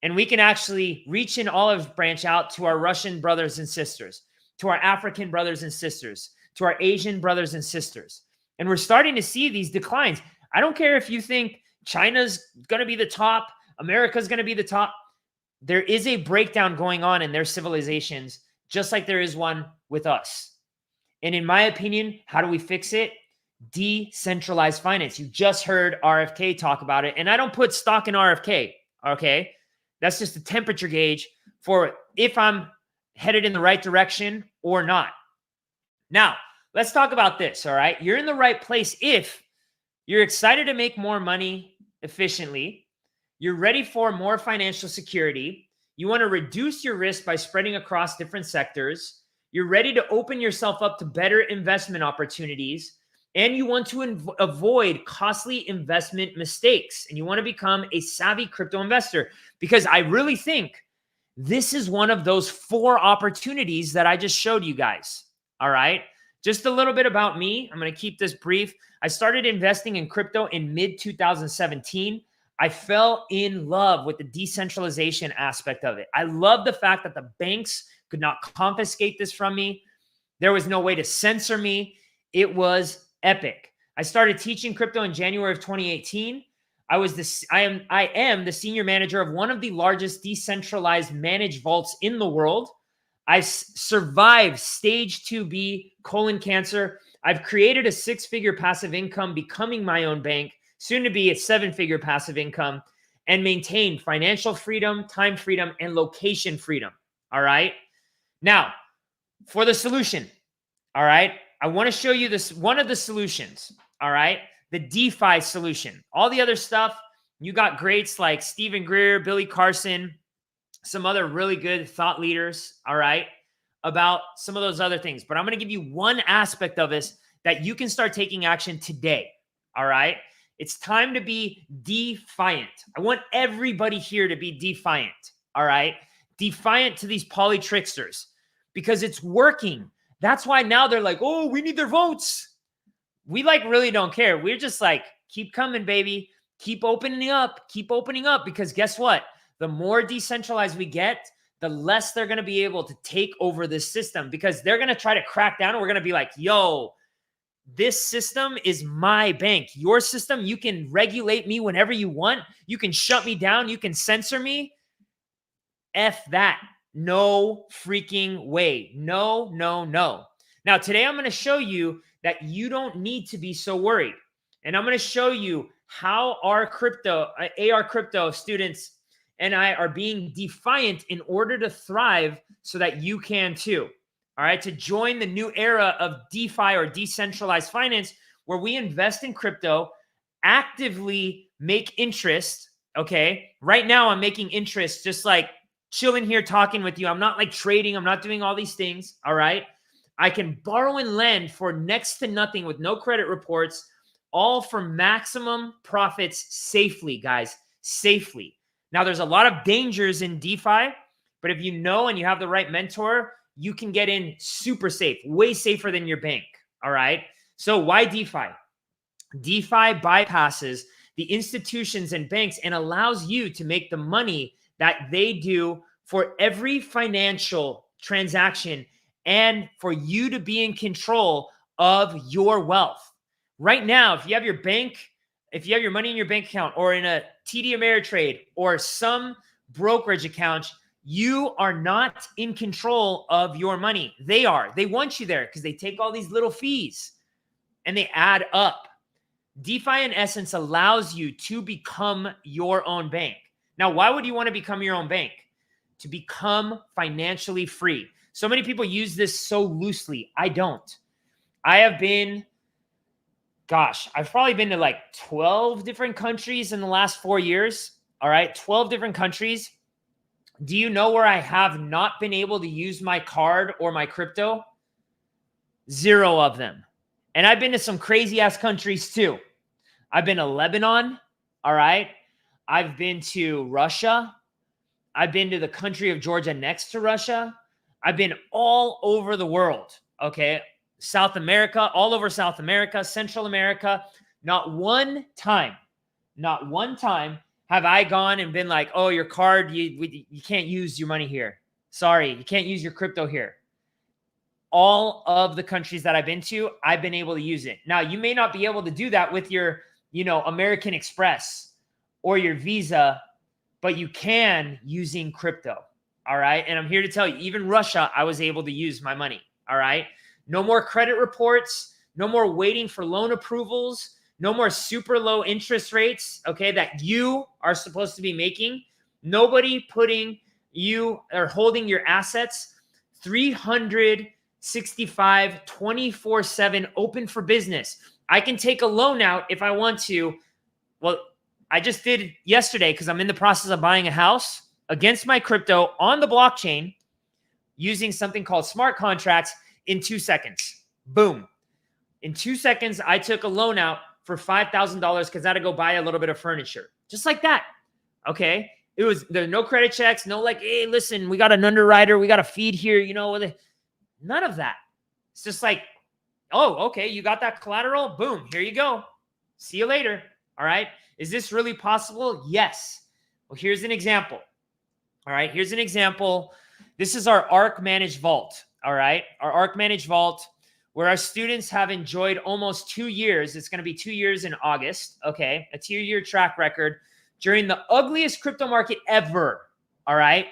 And we can actually reach an olive branch out to our Russian brothers and sisters, to our African brothers and sisters, to our Asian brothers and sisters. And we're starting to see these declines. I don't care if you think China's going to be the top. America's going to be the top. There is a breakdown going on in their civilizations, just like there is one with us. And in my opinion, how do we fix it? Decentralized finance. You just heard RFK talk about it. And I don't put stock in RFK, okay? That's just a temperature gauge for if I'm headed in the right direction or not. Now, let's talk about this, all right? You're in the right place if you're excited to make more money efficiently, you're ready for more financial security, you want to reduce your risk by spreading across different sectors, you're ready to open yourself up to better investment opportunities, and you want to avoid costly investment mistakes, and you want to become a savvy crypto investor, because I really think this is one of those 4 opportunities that I just showed you guys. All right. Just a little bit about me. I'm going to keep this brief. I started investing in crypto in mid 2017. I fell in love with the decentralization aspect of it. I love the fact that the banks could not confiscate this from me. There was no way to censor me. It was epic. I started teaching crypto in January of 2018. I am the senior manager of one of the largest decentralized managed vaults in the world. I survived stage 2B colon cancer. I've created a 6-figure passive income, becoming my own bank, soon to be a 7-figure passive income, and maintained financial freedom, time freedom, and location freedom. All right. Now, for the solution, all right, I want to show you this, one of the solutions, all right, the DeFi solution. All the other stuff, you got greats like Stephen Greer, Billy Carson, some other really good thought leaders, all right, about some of those other things. But I'm going to give you one aspect of this that you can start taking action today, all right? It's time to be defiant. I want everybody here to be defiant, all right? Defiant to these poly tricksters because it's working. That's why now they're like, oh, we need their votes. We like really don't care. We're just like, keep coming, baby. Keep opening up because guess what? The more decentralized we get, the less they're going to be able to take over this system because they're going to try to crack down and we're going to be like, yo, this system is my bank. Your system, you can regulate me whenever you want. You can shut me down. You can censor me. F that. No freaking way. No, no, no. Now, today I'm going to show you that you don't need to be so worried. And I'm going to show you how our ARCrypto students and I are being defiant in order to thrive so that you can too. All right. To join the new era of DeFi or decentralized finance, where we invest in crypto, actively make interest. Okay. Right now I'm making interest, just like chilling here talking with you. I'm not like trading. I'm not doing all these things. All right. I can borrow and lend for next to nothing with no credit reports, all for maximum profits safely, guys, safely. Now, there's a lot of dangers in DeFi, but if you know and you have the right mentor, you can get in super safe, way safer than your bank, all right? So why DeFi? DeFi bypasses the institutions and banks and allows you to make the money that they do for every financial transaction and for you to be in control of your wealth. Right now, if you have your money in your bank account or in a TD Ameritrade or some brokerage account, you are not in control of your money. They are. They want you there because they take all these little fees and they add up. DeFi, in essence, allows you to become your own bank. Now, why would you want to become your own bank? To become financially free. So many people use this so loosely. I don't. I've probably been to like 12 different countries in the last 4 years. All right, 12 different countries. Do you know where I have not been able to use my card or my crypto? 0 of them. And I've been to some crazy ass countries too. I've been to Lebanon. All right. I've been to Russia. I've been to the country of Georgia next to Russia. I've been all over the world. Okay. South America, all over South America, Central America. Not one time have I gone and been like, oh, your card, you can't use your money here. Sorry, you can't use your crypto here. All of the countries that I've been to, I've been able to use it. Now, you may not be able to do that with your, American Express or your Visa, but you can using crypto. All right. And I'm here to tell you, even Russia, I was able to use my money. All right. No more credit reports, no more waiting for loan approvals, no more super low interest rates, okay, that you are supposed to be making. Nobody putting you or holding your assets 365, 24/7 open for business. I can take a loan out if I want to. Well, I just did yesterday because I'm in the process of buying a house against my crypto on the blockchain using something called smart contracts in 2 seconds. Boom. In 2 seconds, I took a loan out for $5,000 because I had to go buy a little bit of furniture. Just like that. Okay. There's no credit checks, no like, hey, listen, we got an underwriter, we got a feed here, you know, none of that. It's just like, oh, okay, you got that collateral? Boom, here you go. See you later. All right. Is this really possible? Yes. Well, here's an example. All right. Here's an example. This is our ARC managed vault. All right. Our ARC managed vault, where our students have enjoyed almost 2 years. It's going to be 2 years in August. Okay. A 2-year track record during the ugliest crypto market ever. All right.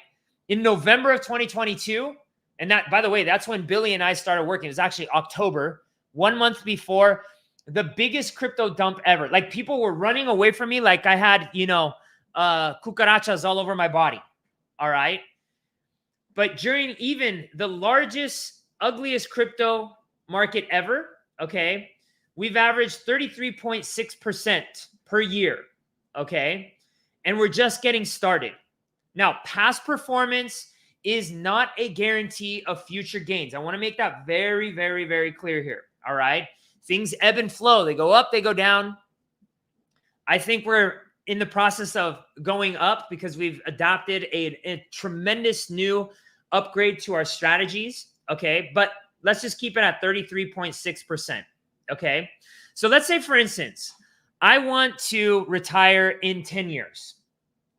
In November of 2022. And that, by the way, that's when Billy and I started working. It was actually October, 1 month before the biggest crypto dump ever. Like, people were running away from me like I had, cucarachas all over my body. All right. But during even the largest, ugliest crypto market ever, okay, we've averaged 33.6% per year. Okay. And we're just getting started. Now, past performance is not a guarantee of future gains. I want to make that very, very, very clear here. All right. Things ebb and flow. They go up, they go down. I think we're in the process of going up because we've adopted a tremendous new upgrade to our strategies. Okay. But let's just keep it at 33.6%. Okay. So let's say, for instance, I want to retire in 10 years.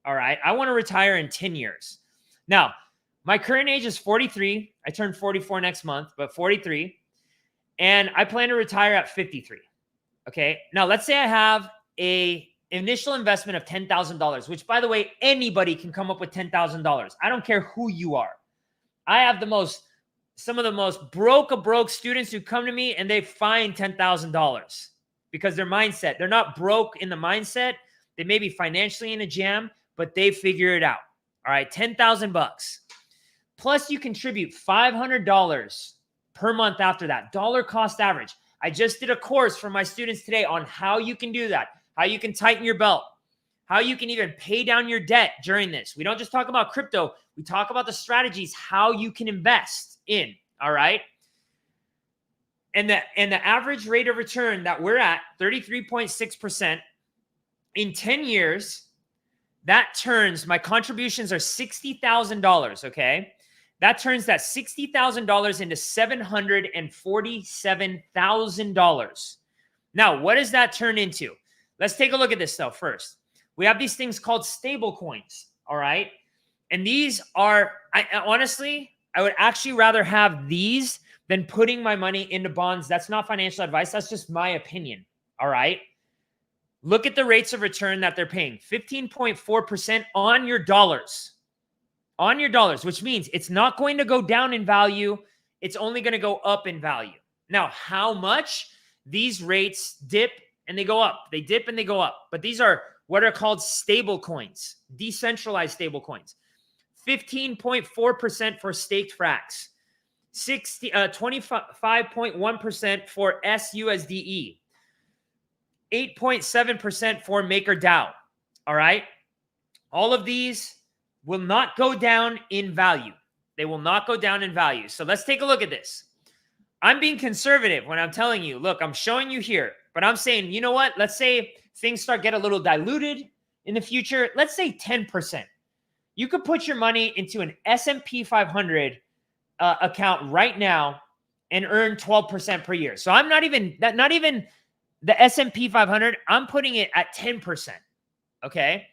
All right. I want to retire in 10 years. Now, my current age is 43. I turn 44 next month, but 43. And I plan to retire at 53. Okay. Now, let's say I have an initial investment of $10,000, which, by the way, anybody can come up with $10,000. I don't care who you are. I have some of the most broke students who come to me and they find $10,000 because their mindset, they're not broke in the mindset. They may be financially in a jam, but they figure it out. All right. $10,000 plus you contribute $500 per month after that. Dollar cost average. I just did a course for my students today on how you can do that, how you can tighten your belt, how you can even pay down your debt during this. We don't just talk about crypto. We talk about the strategies, how you can invest in. All right. And the average rate of return that we're at, 33.6%, in 10 years, that turns, my contributions are $60,000. Okay. That turns that $60,000 into $747,000. Now, what does that turn into? Let's take a look at this stuff first. We have these things called stable coins. All right. And these are, honestly, I would actually rather have these than putting my money into bonds. That's not financial advice. That's just my opinion. All right. Look at the rates of return that they're paying. 15.4% on your dollars. On your dollars, which means it's not going to go down in value. It's only going to go up in value. Now, how much? These rates dip and they go up. They dip and they go up. But these are what are called stable coins, decentralized stable coins. 15.4% for staked fracks. 25.1% for SUSDE. 8.7% for MakerDAO. All right. All of these will not go down in value. They will not go down in value. So let's take a look at this. I'm being conservative when I'm telling you, look, I'm showing you here, but I'm saying, you know what? Let's say things start get a little diluted in the future. Let's say 10%. You could put your money into an S&P 500 account right now and earn 12% per year. So I'm not even the S&P 500. I'm putting it at 10%. Okay.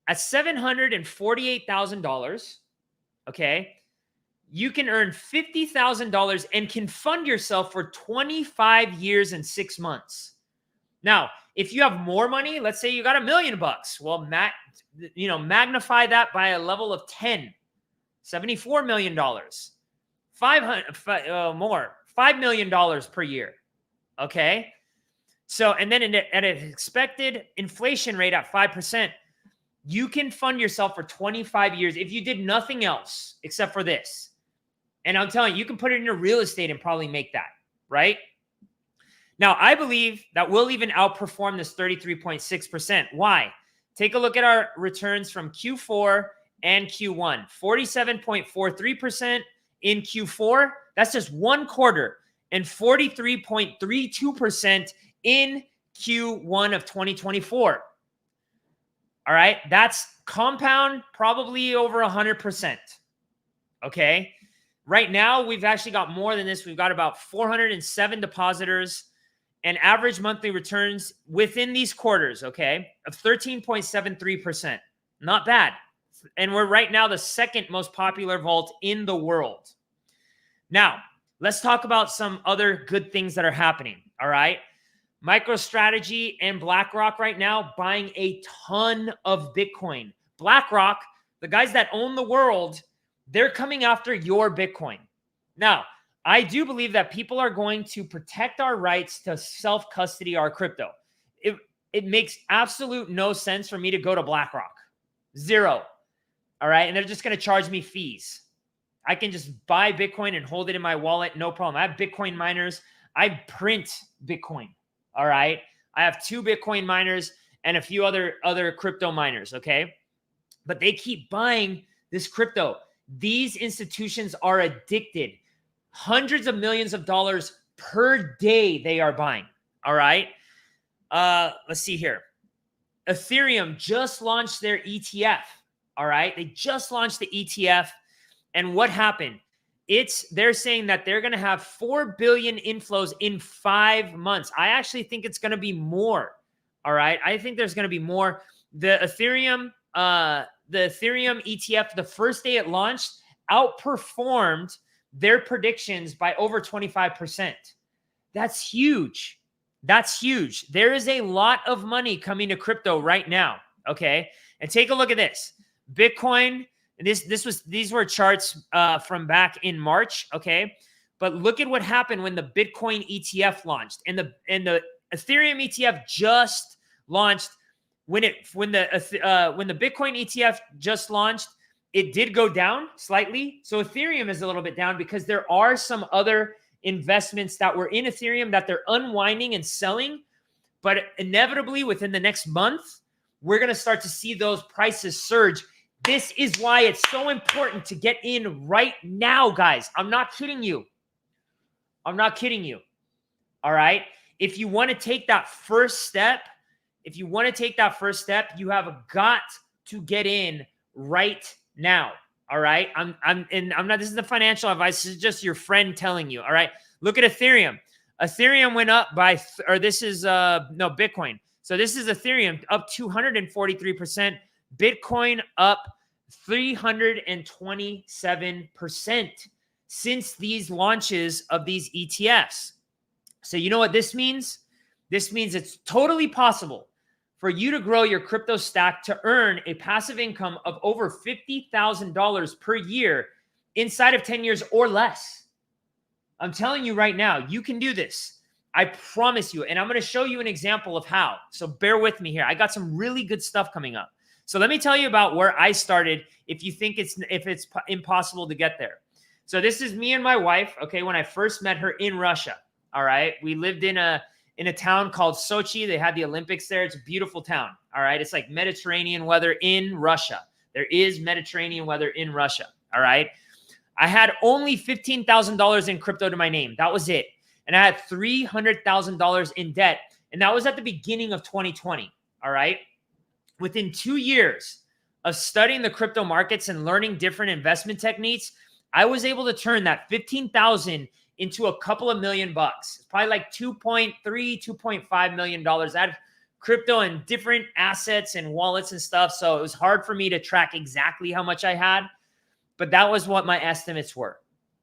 At $748,000, okay, you can earn $50,000 and can fund yourself for 25 years and 6 months. Now, if you have more money, let's say you got $1 million, well, magnify that by a level of 10, $74 million, $5 million per year. Okay. So, and then at an expected inflation rate at 5%, you can fund yourself for 25 years if you did nothing else except for this. And I'm telling you, you can put it into real estate and probably make that, right? Now, I believe that we'll even outperform this 33.6%. Why? Take a look at our returns from Q4 and Q1. 47.43% in Q4. That's just one quarter. And 43.32% in Q1 of 2024. All right. That's compound probably over 100%. Okay. Right now, we've actually got more than this. We've got about 407 depositors and average monthly returns within these quarters, okay, of 13.73%. Not bad. And we're right now the second most popular vault in the world. Now, let's talk about some other good things that are happening, all right? MicroStrategy and BlackRock right now buying a ton of Bitcoin. BlackRock, the guys that own the world, they're coming after your Bitcoin. Now, I do believe that people are going to protect our rights to self-custody our crypto. It makes absolute no sense for me to go to BlackRock. Zero. All right. And they're just going to charge me fees. I can just buy Bitcoin and hold it in my wallet. No problem. I have Bitcoin miners. I print Bitcoin. All right. I have 2 Bitcoin miners and a few other crypto miners. Okay. But they keep buying this crypto. These institutions are addicted. Hundreds of millions of dollars per day they are buying. All right. Let's see here. Ethereum just launched their ETF. All right. They just launched the ETF. And what happened? They're saying that they're going to have 4 billion inflows in 5 months. I actually think it's going to be more. All right. I think there's going to be more. The Ethereum ETF, the first day it launched, outperformed their predictions by over 25%. That's huge. That's huge. There is a lot of money coming to crypto right now. Okay. And take a look at this. Bitcoin, these were charts from back in March. Okay. But look at what happened when the Bitcoin ETF launched, and the Ethereum ETF just launched. When the Bitcoin ETF just launched, it did go down slightly. So Ethereum is a little bit down because there are some other investments that were in Ethereum that they're unwinding and selling. But inevitably within the next month, we're going to start to see those prices surge. This is why it's so important to get in right now, guys. I'm not kidding you. I'm not kidding you. All right. If you want to take that first step, you have got to get in right now. All right. I'm not, this is the financial advice. This is just your friend telling you. All right. Look at Ethereum. Ethereum went up by, Bitcoin. So this is Ethereum up 243%. Bitcoin up 327% since these launches of these ETFs. So you know what this means? This means it's totally possible for you to grow your crypto stack to earn a passive income of over $50,000 per year inside of 10 years or less. I'm telling you right now, you can do this. I promise you. And I'm going to show you an example of how. So bear with me here. I got some really good stuff coming up. So let me tell you about where I started if you think it's impossible to get there. So this is me and my wife, okay, when I first met her in Russia. All right. We lived in a town called Sochi. They had the Olympics there. It's a beautiful town. All right. It's like Mediterranean weather in Russia. There is Mediterranean weather in Russia. All right. I had only $15,000 in crypto to my name. That was it. And I had $300,000 in debt. And that was at the beginning of 2020. All right. Within 2 years of studying the crypto markets and learning different investment techniques, I was able to turn that $15,000 into a couple of $1 million. It's probably like $2.5 million. I had crypto and different assets and wallets and stuff. So it was hard for me to track exactly how much I had, but that was what my estimates were.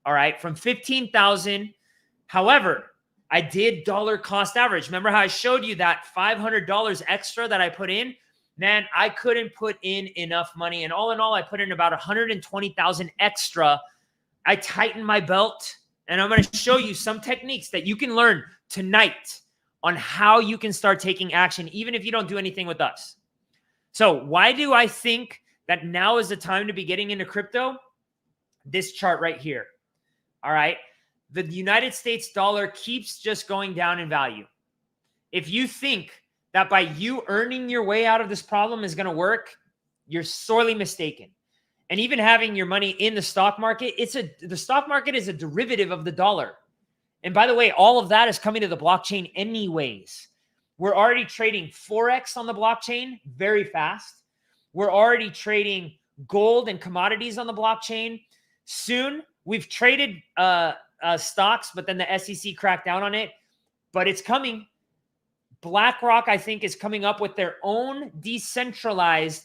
All right. From 15,000. However, I did dollar cost average. Remember how I showed you that $500 extra that I put in? Man, I couldn't put in enough money. And all in all, I put in about 120,000 extra. I tightened my belt, and I'm going to show you some techniques that you can learn tonight on how you can start taking action, even if you don't do anything with us. So why do I think that now is the time to be getting into crypto? This chart right here. All right. The United States dollar keeps just going down in value. If you think that by you earning your way out of this problem is going to work, you're sorely mistaken. And even having your money in the stock market, the stock market is a derivative of the dollar. And by the way, all of that is coming to the blockchain anyways. We're already trading Forex on the blockchain very fast. We're already trading gold and commodities on the blockchain. Soon, we've traded stocks, but then the SEC cracked down on it. But it's coming. BlackRock, I think, is coming up with their own decentralized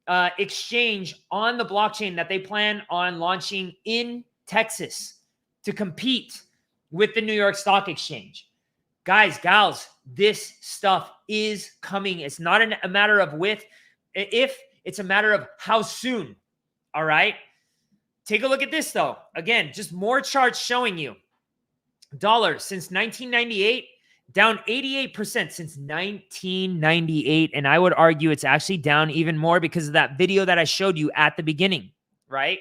exchange on the blockchain that they plan on launching in Texas to compete with the New York Stock Exchange. Guys, gals, this stuff is coming. It's not a matter of if, it's a matter of how soon. All right. Take a look at this, though. Again, just more charts showing you. Dollar since 1998, down 88% since 1998. And I would argue it's actually down even more because of that video that I showed you at the beginning, right?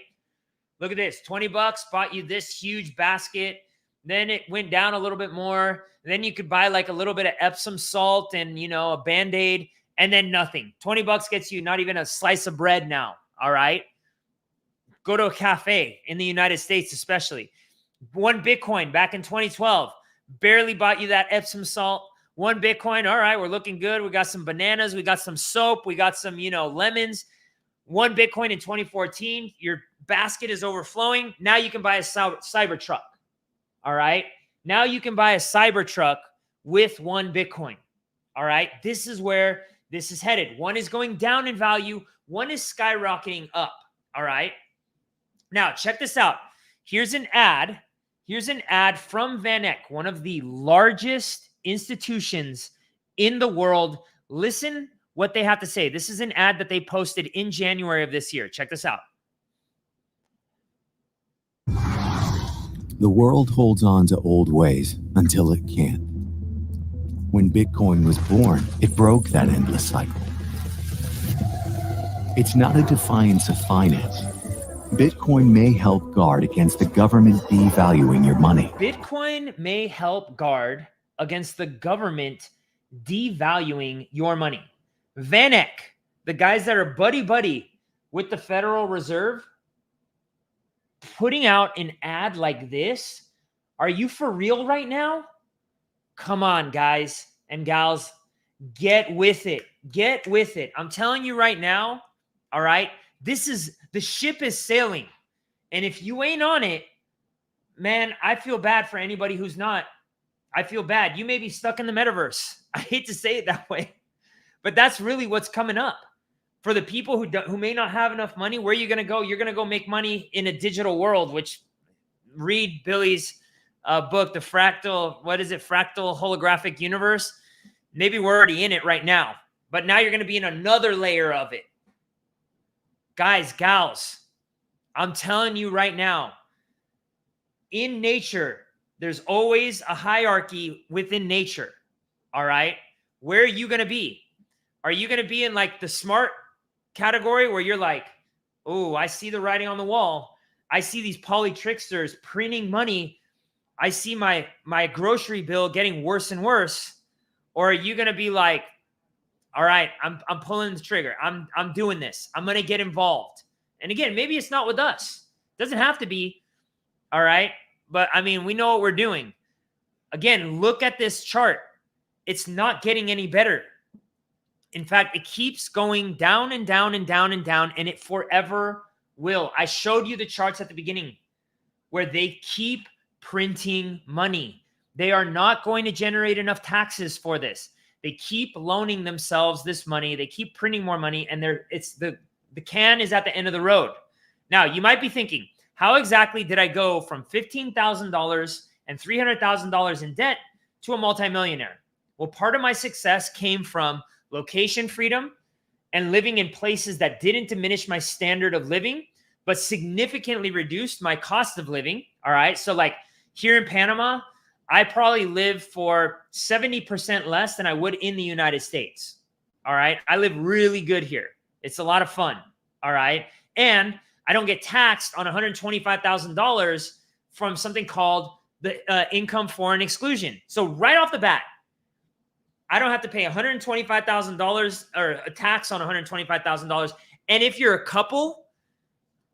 Look at this. 20 bucks bought you this huge basket. Then it went down a little bit more. Then you could buy like a little bit of Epsom salt and, a Band-Aid, and then nothing. 20 bucks gets you not even a slice of bread now. All right. Go to a cafe in the United States, especially. 1 Bitcoin back in 2012, barely bought you that Epsom salt. 1 Bitcoin. All right. We're looking good. We got some bananas. We got some soap. We got some, lemons. 1 Bitcoin in 2014. Your basket is overflowing. Now you can buy a Cybertruck. All right. Now you can buy a Cybertruck with 1 Bitcoin. All right. This is where this is headed. One is going down in value. One is skyrocketing up. All right. Now check this out. Here's an ad. Here's an ad from VanEck, one of the largest institutions in the world. Listen what they have to say. This is an ad that they posted in January of this year. Check this out. The world holds on to old ways until it can't. When Bitcoin was born, it broke that endless cycle. It's not a defiance of finance. Bitcoin may help guard against the government devaluing your money. Bitcoin may help guard against the government devaluing your money. VanEck, the guys that are buddy-buddy with the Federal Reserve, putting out an ad like this? Are you for real right now? Come on, guys and gals. Get with it. Get with it. I'm telling you right now, all right? The ship is sailing. And if you ain't on it, man, I feel bad for anybody who's not. I feel bad. You may be stuck in the metaverse. I hate to say it that way, but that's really what's coming up. For the people who may not have enough money, where are you going to go? You're going to go make money in a digital world, which read Billy's book, the fractal holographic universe. Maybe we're already in it right now, but now you're going to be in another layer of it. Guys, gals, I'm telling you right now, in nature, there's always a hierarchy within nature. All right. Where are you going to be? Are you going to be in like the smart category where you're like, oh, I see the writing on the wall. I see these poly tricksters printing money. I see my grocery bill getting worse and worse. Or are you going to be like, all right, I'm pulling the trigger. I'm doing this. I'm going to get involved. And again, maybe it's not with us. It doesn't have to be. All right. But I mean, we know what we're doing. Again, look at this chart. It's not getting any better. In fact, it keeps going down and down and down and down, and it forever will. I showed you the charts at the beginning where they keep printing money. They are not going to generate enough taxes for this. They keep loaning themselves this money. They keep printing more money, and the can is at the end of the road. Now, you might be thinking, how exactly did I go from $15,000 and $300,000 in debt to a multimillionaire? Well, part of my success came from location freedom and living in places that didn't diminish my standard of living, but significantly reduced my cost of living. All right. So like here in Panama, I probably live for 70% less than I would in the United States. All right. I live really good here. It's a lot of fun. All right. And I don't get taxed on $125,000 from something called the income foreign exclusion. So right off the bat, I don't have to pay $125,000 or a tax on $125,000. And if you're a couple,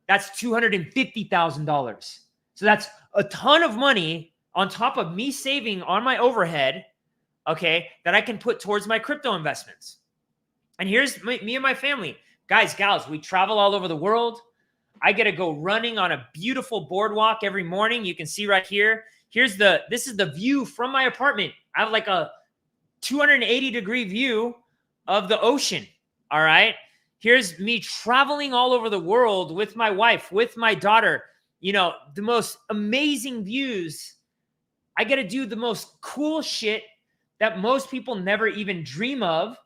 that's $250,000. So that's a ton of money on top of me saving on my overhead, okay, that I can put towards my crypto investments. And here's me and my family. Guys, gals, we travel all over the world. I get to go running on a beautiful boardwalk every morning. You can see right here. This is the view from my apartment. I have like a 280-degree view of the ocean. All right. Here's me traveling all over the world with my wife, with my daughter. You know, the most amazing views. I get to do the most cool shit that most people never even dream of,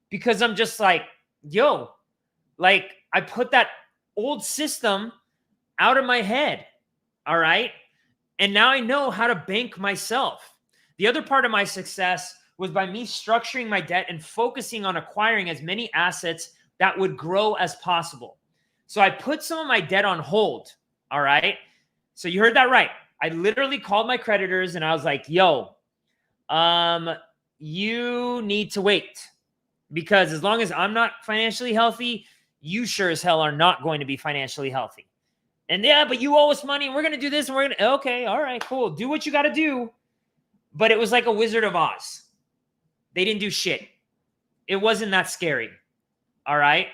because I'm just like, yo, like I put that old system out of my head. All right. And now I know how to bank myself. The other part of my success was by me structuring my debt and focusing on acquiring as many assets that would grow as possible. So I put some of my debt on hold. All right. So you heard that right. I literally called my creditors and I was like, yo, you need to wait, because as long as I'm not financially healthy, you sure as hell are not going to be financially healthy. And yeah, but you owe us money and we're going to do this and we're going to, okay, all right, cool. Do what you got to do. But it was like a Wizard of Oz. They didn't do shit. It wasn't that scary. All right.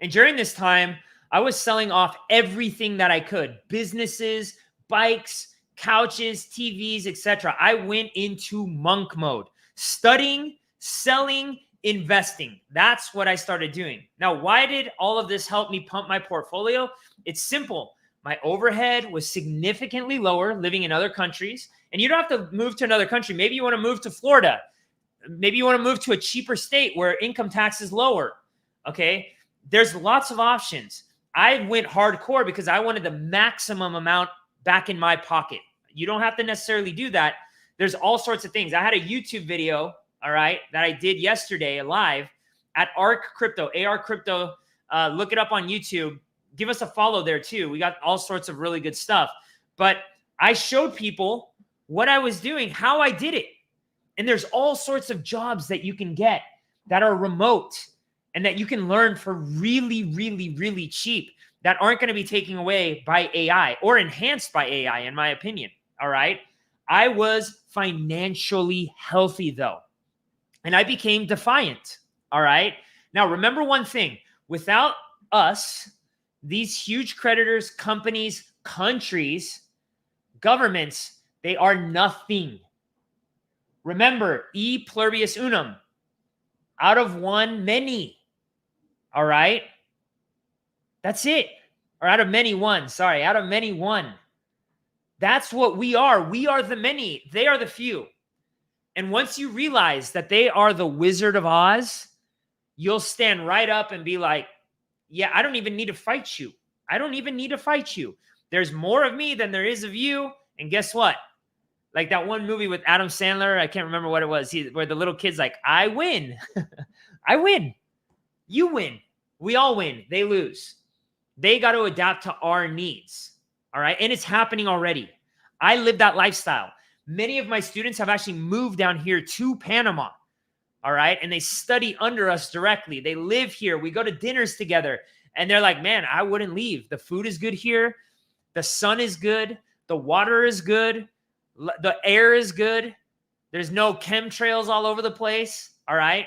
And during this time, I was selling off everything that I could: businesses, bikes, couches, TVs, etc. I went into monk mode, studying, selling, investing. That's what I started doing. Now, why did all of this help me pump my portfolio? It's simple. My overhead was significantly lower living in other countries. And you don't have to move to another country. Maybe you want to move to Florida. Maybe you want to move to a cheaper state where income tax is lower. Okay. There's lots of options. I went hardcore because I wanted the maximum amount back in my pocket. You don't have to necessarily do that. There's all sorts of things. I had a YouTube video, all right, that I did yesterday live at ARCrypto, ARCrypto. Look it up on YouTube. Give us a follow there too. We got all sorts of really good stuff. But I showed people what I was doing, how I did it. And there's all sorts of jobs that you can get that are remote and that you can learn for really, really, really cheap, that aren't going to be taken away by AI or enhanced by AI, in my opinion. All right. I was financially healthy though, and I became defiant. All right. Now, remember one thing: without us, these huge creditors, companies, countries, governments, they are nothing. Remember, e pluribus unum, out of one, many. All right. That's it. Or out of many, one. Sorry, out of many, one. That's what we are. We are the many. They are the few. And once you realize that they are the Wizard of Oz, you'll stand right up and be like, yeah, I don't even need to fight you. I don't even need to fight you. There's more of me than there is of you. And guess what? Like that one movie with Adam Sandler, I can't remember what it was, where the little kid's like, I win. I win. You win. We all win. They lose. They got to adapt to our needs. All right. And it's happening already. I live that lifestyle. Many of my students have actually moved down here to Panama. All right. And they study under us directly. They live here. We go to dinners together. And they're like, man, I wouldn't leave. The food is good here. The sun is good. The water is good. The air is good. There's no chemtrails all over the place. All right.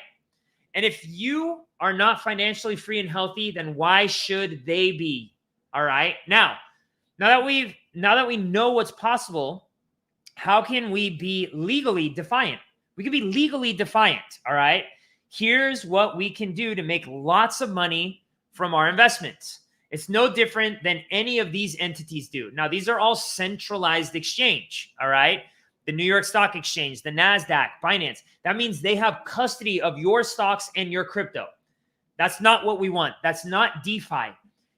And if you are not financially free and healthy, then why should they be? All right. Now that we know what's possible, how can we be legally defiant? We can be legally defiant. All right. Here's what we can do to make lots of money from our investments. It's no different than any of these entities do. Now, these are all centralized exchange. All right. the New York Stock Exchange, the NASDAQ, Binance. That means they have custody of your stocks and your crypto. That's not what we want. That's not DeFi.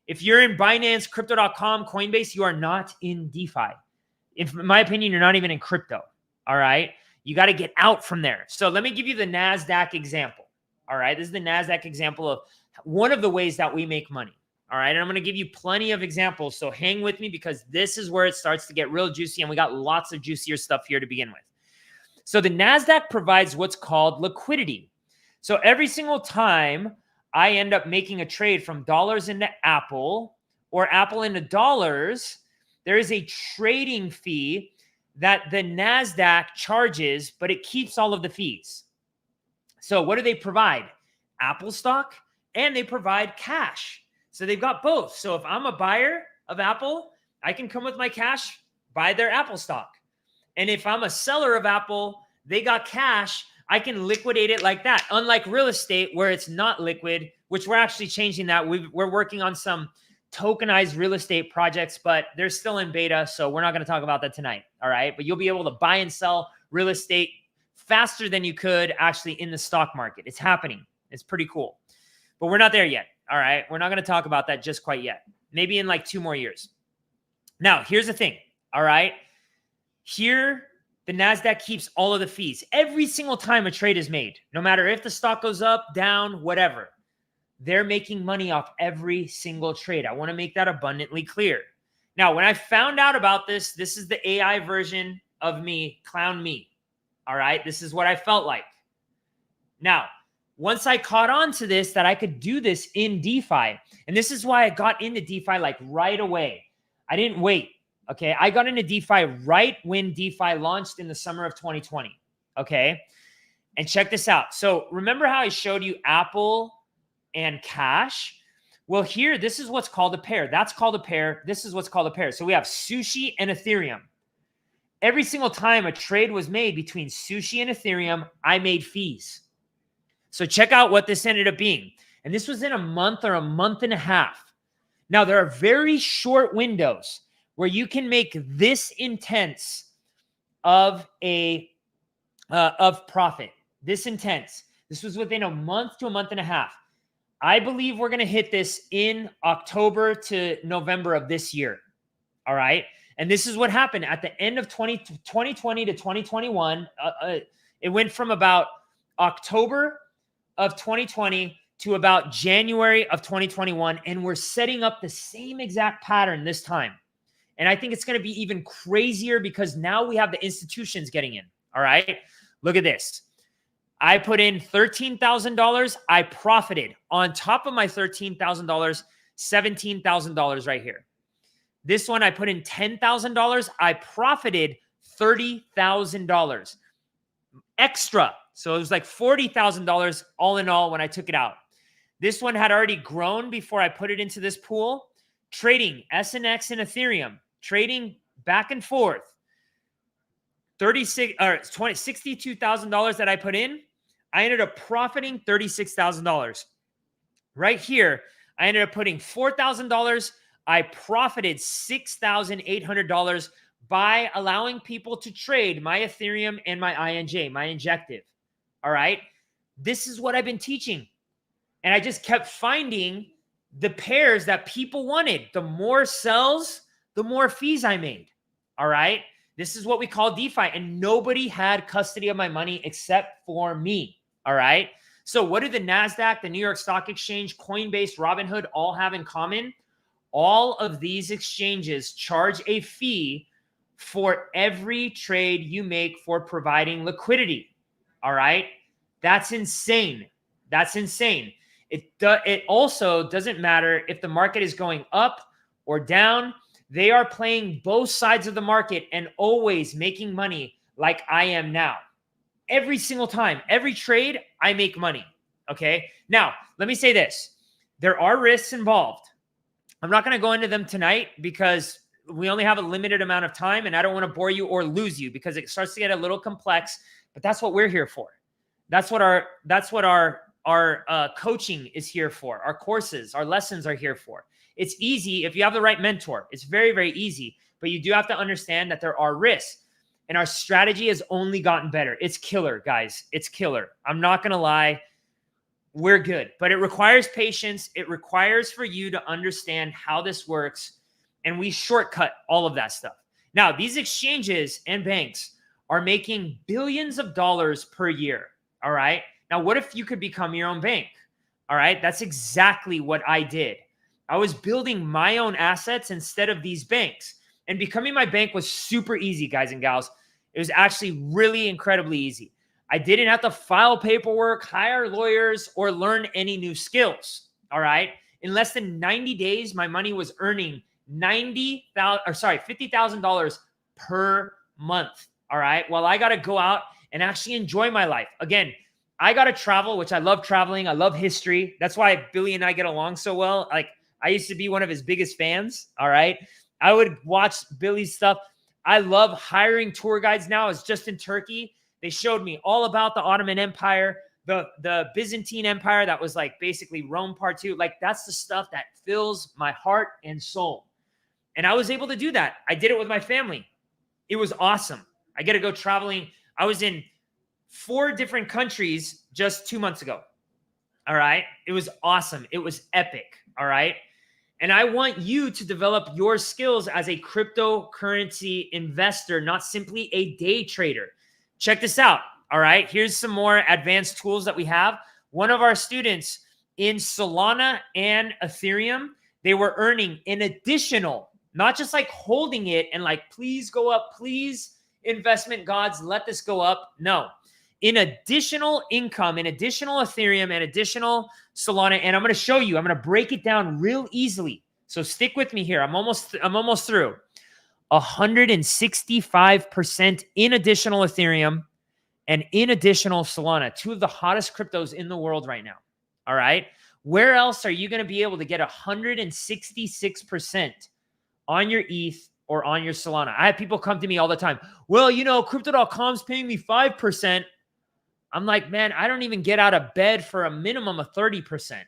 If you're in Binance, Crypto.com, Coinbase, you are not in DeFi. In my opinion, you're not even in crypto. All right. You got to get out from there. So let me give you the NASDAQ example. All right. This is the NASDAQ example of one of the ways that we make money. All right. And I'm going to give you plenty of examples. So hang with me because this is where it starts to get real juicy. And we got lots of juicier stuff here to begin with. So the NASDAQ provides what's called liquidity. So every single time I end up making a trade from dollars into Apple or Apple into dollars, there is a trading fee that the NASDAQ charges, but it keeps all of the fees. So what do they provide? Apple stock, and they provide cash. So they've got both. So if I'm a buyer of Apple, I can come with my cash, buy their Apple stock. And if I'm a seller of Apple, they got cash, I can liquidate it like that. Unlike real estate where it's not liquid, which we're actually changing that. We're working on some tokenized real estate projects, but they're still in beta. So we're not going to talk about that tonight. All right. But you'll be able to buy and sell real estate faster than you could actually in the stock market. It's happening. It's pretty cool, but we're not there yet. All right. We're not going to talk about that just quite yet. Maybe in like 2 more years. Now, here's the thing. All right. Here, the NASDAQ keeps all of the fees every single time a trade is made, no matter if the stock goes up, down, whatever. They're making money off every single trade. I want to make that abundantly clear. Now, when I found out about this, this is the AI version of me, clown me. All right. This is what I felt like. Now, once I caught on to this, that I could do this in DeFi. And this is why I got into DeFi like right away. I didn't wait. Okay. I got into DeFi right when DeFi launched in the summer of 2020. Okay. And check this out. So remember how I showed you Apple and cash? Well, here, this is what's called a pair. That's called a pair. This is what's called a pair. So we have Sushi and Ethereum. Every single time a trade was made between Sushi and Ethereum, I made fees. So check out what this ended up being. And this was in a month or a month and a half. Now, there are very short windows where you can make this intense of profit. This intense. This was within a month to a month and a half. I believe we're going to hit this in October to November of this year. All right. And this is what happened at the end of 2020 to 2021. It went from about October of 2020 to about January of 2021. And we're setting up the same exact pattern this time. And I think it's going to be even crazier because now we have the institutions getting in. All right. Look at this. I put in $13,000. I profited on top of my $13,000, $17,000 right here. This one, I put in $10,000. I profited $30,000 extra. So it was like $40,000 all in all when I took it out. This one had already grown before I put it into this pool. Trading SNX and Ethereum, trading back and forth. $62,000 that I put in, I ended up profiting $36,000. Right here, I ended up putting $4,000. I profited $6,800 by allowing people to trade my Ethereum and my INJ, my injective. All right. This is what I've been teaching. And I just kept finding the pairs that people wanted. The more sells, the more fees I made. All right. This is what we call DeFi. And nobody had custody of my money except for me. All right. So what do the NASDAQ, the New York Stock Exchange, Coinbase, Robinhood all have in common? All of these exchanges charge a fee for every trade you make for providing liquidity. All right. That's insane. That's insane. It also doesn't matter if the market is going up or down. They are playing both sides of the market and always making money like I am now. Every single time, every trade, I make money. Okay. Now, let me say this. There are risks involved. I'm not going to go into them tonight because we only have a limited amount of time and I don't want to bore you or lose you because it starts to get a little complex, but that's what we're here for. That's what our coaching is here for. Our courses, our lessons are here for. It's easy if you have the right mentor. It's very, very easy, but you do have to understand that there are risks. And our strategy has only gotten better. It's killer, guys. It's killer. I'm not going to lie. We're good, but it requires patience. It requires for you to understand how this works. And we shortcut all of that stuff. Now, these exchanges and banks are making billions of dollars per year. All right. Now, what if you could become your own bank? All right. That's exactly what I did. I was building my own assets instead of these banks. And becoming my bank was super easy, guys and gals. It was actually really incredibly easy. I didn't have to file paperwork, hire lawyers, or learn any new skills. All right. In less than 90 days, my money was earning $50,000 per month. All right. Well, I got to go out and actually enjoy my life. Again, I got to travel, which I love traveling. I love history. That's why Billy and I get along so well. Like, I used to be one of his biggest fans. All right. I would watch Billy's stuff. I love hiring tour guides now. I was just in Turkey. They showed me all about the Ottoman Empire, the Byzantine Empire that was like basically Rome Part 2. Like, that's the stuff that fills my heart and soul. And I was able to do that. I did it with my family. It was awesome. I get to go traveling. I was in 4 different countries just 2 months ago. All right. It was awesome. It was epic. All right. And I want you to develop your skills as a cryptocurrency investor, not simply a day trader. Check this out. All right. Here's some more advanced tools that we have. One of our students in Solana and Ethereum, they were earning an additional, not just like holding it and like, please go up, please, investment gods, let this go up. No, in additional income, in additional Ethereum and additional Solana. And I'm going to show you, I'm going to break it down real easily. So stick with me here. I'm almost through. 165% in additional Ethereum and in additional Solana, 2 of the hottest cryptos in the world right now. All right. Where else are you going to be able to get 166% on your ETH or on your Solana? I have people come to me all the time. Well, you know, crypto.com's paying me 5%. I'm like, man, I don't even get out of bed for a minimum of 30%.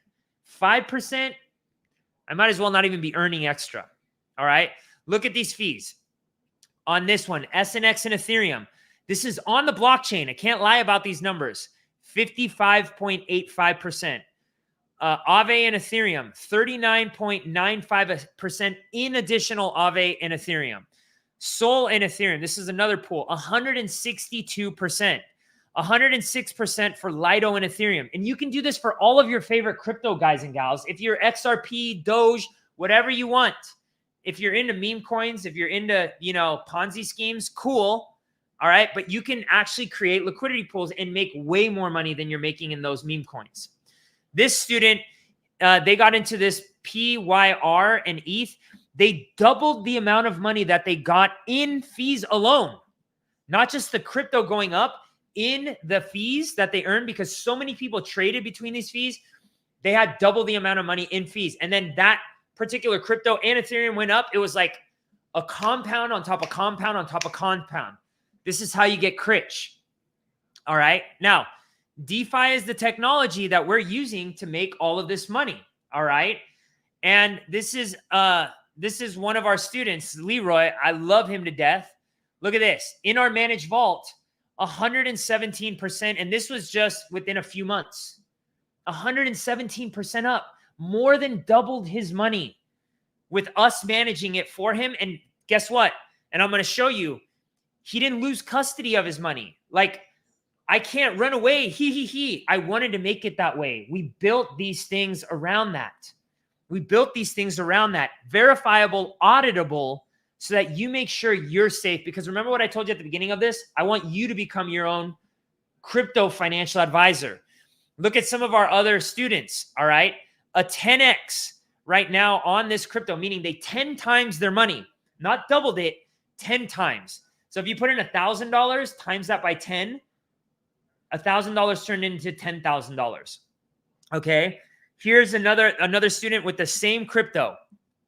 5%, I might as well not even be earning extra. All right. Look at these fees on this one, SNX and Ethereum. This is on the blockchain. I can't lie about these numbers. 55.85%. Aave and Ethereum, 39.95% in additional Aave and Ethereum. Sol and Ethereum, this is another pool, 162%. 106% for Lido and Ethereum. And you can do this for all of your favorite crypto guys and gals. If you're XRP, Doge, whatever you want. If you're into meme coins, if you're into, you know, Ponzi schemes, cool. All right. But you can actually create liquidity pools and make way more money than you're making in those meme coins. This student, they got into this PYR and ETH. They doubled the amount of money that they got in fees alone. Not just the crypto going up, in the fees that they earned, because so many people traded between these fees. They had double the amount of money in fees. And then that particular crypto and Ethereum went up. It was like a compound on top of compound on top of compound. This is how you get rich. All right. Now, DeFi is the technology that we're using to make all of this money. All right. And this is one of our students, Leroy. I love him to death. Look at this. In our managed vault, 117%. And this was just within a few months. 117% up. More than doubled his money with us managing it for him. And guess what? And I'm going to show you, he didn't lose custody of his money. Like, I can't run away. I wanted to make it that way. We built these things around that. Verifiable, auditable, so that you make sure you're safe. Because remember what I told you at the beginning of this? I want you to become your own crypto financial advisor. Look at some of our other students, all right? A 10x right now on this crypto, meaning they 10 times their money, not doubled it, 10 times. So if you put in $1,000 times that by 10, $1,000 turned into $10,000. Okay. Here's another student with the same crypto.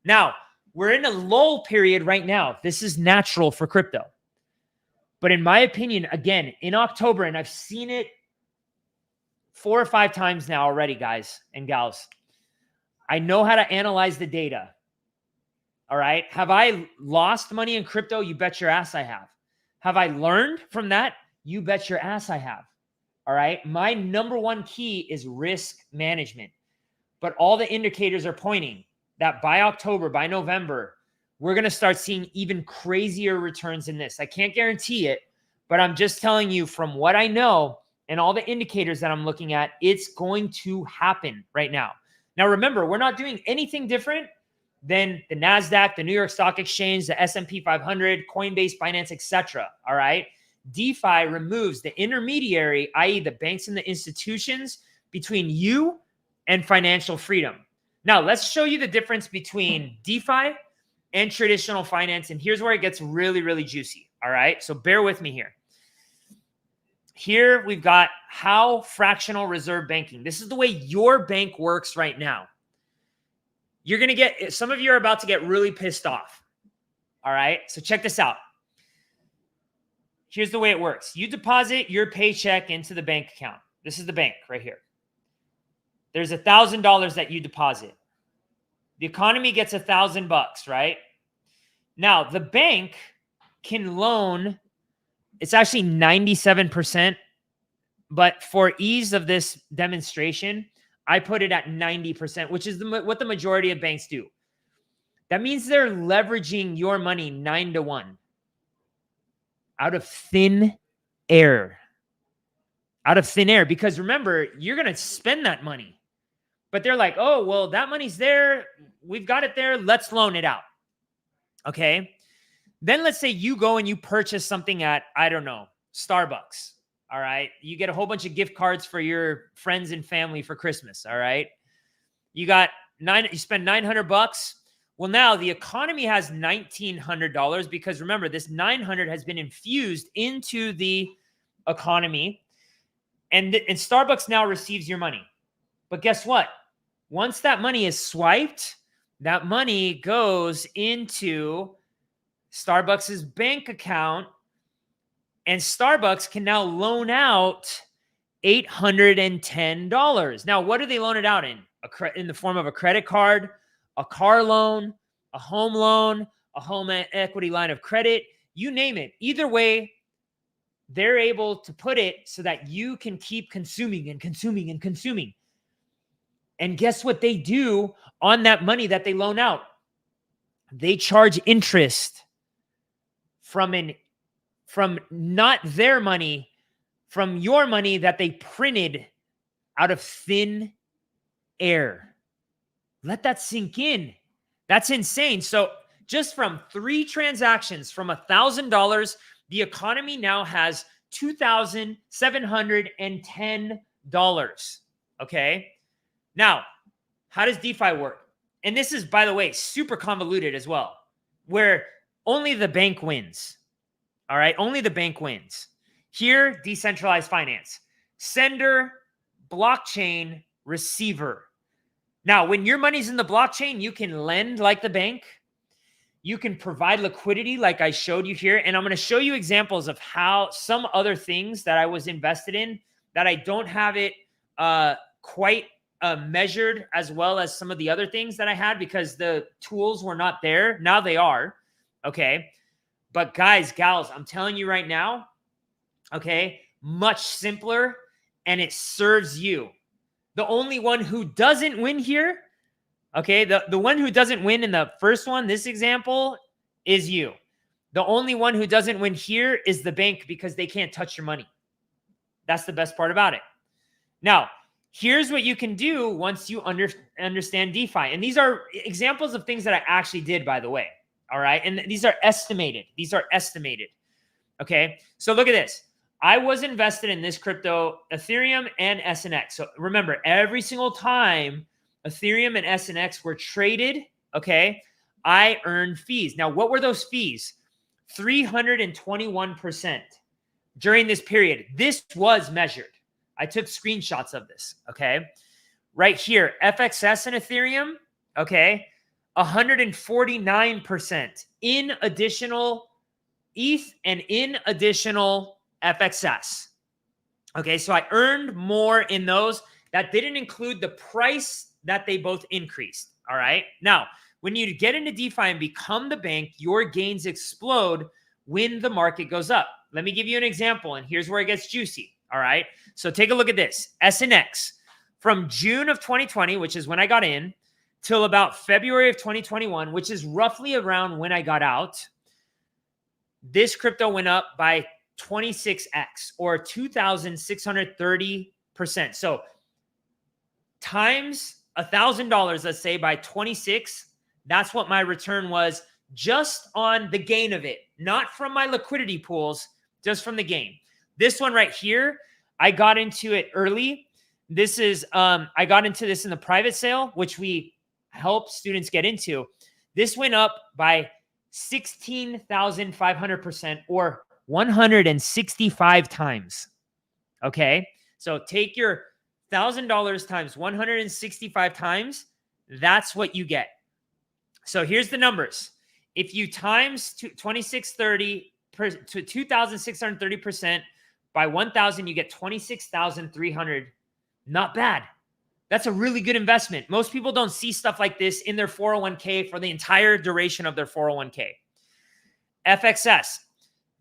Now, we're in a lull period right now. This is natural for crypto. But in my opinion, again, in October, and I've seen it 4 or 5 times now already, guys and gals, I know how to analyze the data. All right. Have I lost money in crypto? You bet your ass I have. Have I learned from that? You bet your ass I have. All right. My number one key is risk management. But all the indicators are pointing that by October, by November, we're going to start seeing even crazier returns in this. I can't guarantee it, but I'm just telling you from what I know and all the indicators that I'm looking at, it's going to happen right now. Now, remember, we're not doing anything different than the NASDAQ, the New York Stock Exchange, the S&P 500, Coinbase, Binance, etc. All right. DeFi removes the intermediary, i.e. the banks and the institutions, between you and financial freedom. Now, let's show you the difference between DeFi and traditional finance. And here's where it gets really, really juicy. All right. So bear with me here. Here we've got how fractional reserve banking. This is the way your bank works right now. You're going to get, some of you are about to get really pissed off. All right. So check this out. Here's the way it works. You deposit your paycheck into the bank account. This is the bank right here. There's $1,000 that you deposit. The economy gets $1,000, right? Now, the bank can loan, it's actually 97%, but for ease of this demonstration, I put it at 90%, which is what the majority of banks do. That means they're leveraging your money 9-to-1 out of thin air. Out of thin air, because remember, you're going to spend that money. But they're like, oh, well, that money's there. We've got it there. Let's loan it out. Okay. Then let's say you go and you purchase something at, I don't know, Starbucks. All right. You get a whole bunch of gift cards for your friends and family for Christmas. All right. You spend $900. Well, now the economy has $1,900 because remember, this $900 has been infused into the economy, and Starbucks now receives your money. But guess what? Once that money is swiped, that money goes into Starbucks's bank account, and Starbucks can now loan out $810. Now, what do they loan it out in? In the form of a credit card, a car loan, a home equity line of credit, you name it. Either way, they're able to put it so that you can keep consuming and consuming and consuming. And guess what they do on that money that they loan out? They charge interest from not their money, from your money that they printed out of thin air. Let that sink in. That's insane. So just from 3 transactions from $1,000, the economy now has $2,710. Okay. Now, how does DeFi work? And this is, by the way, super convoluted as well, where only the bank wins. All right. Only the bank wins. Here, decentralized finance, sender, blockchain, receiver. Now, when your money's in the blockchain, you can lend like the bank. You can provide liquidity like I showed you here. And I'm going to show you examples of how some other things that I was invested in that I don't have it quite measured as well as some of the other things that I had because the tools were not there. Now they are. Okay. But guys, gals, I'm telling you right now, okay, much simpler, and it serves you. The only one who doesn't win here, okay, the one who doesn't win in the first one, this example, is you. The only one who doesn't win here is the bank because they can't touch your money. That's the best part about it. Now, here's what you can do once you understand DeFi. And these are examples of things that I actually did, by the way. All right. And these are estimated. Okay. So look at this. I was invested in this crypto, Ethereum and SNX. So remember, every single time Ethereum and SNX were traded, okay, I earned fees. Now, what were those fees? 321% during this period. This was measured. I took screenshots of this, okay? Right here, FXS and Ethereum, okay, 149% in additional ETH and in additional FXS. Okay, so I earned more in those. That didn't include the price that they both increased. All right. Now, when you get into DeFi and become the bank, your gains explode when the market goes up. Let me give you an example, and here's where it gets juicy. All right. So take a look at this. SNX from June of 2020, which is when I got in, till about February of 2021, which is roughly around when I got out, this crypto went up by 26x or 2,630%. So times $1,000, let's say, by 26, that's what my return was just on the gain of it, not from my liquidity pools, just from the gain. This one right here, I got into it early. This is, I got into this in the private sale, which we help students get into. This went up by 16,500% or 165 times. Okay. So take your $1,000 times 165 times. That's what you get. So here's the numbers. If you times 2630 to 2,630% by 1,000, you get 26,300. Not bad. That's a really good investment. Most people don't see stuff like this in their 401k for the entire duration of their 401k. FXS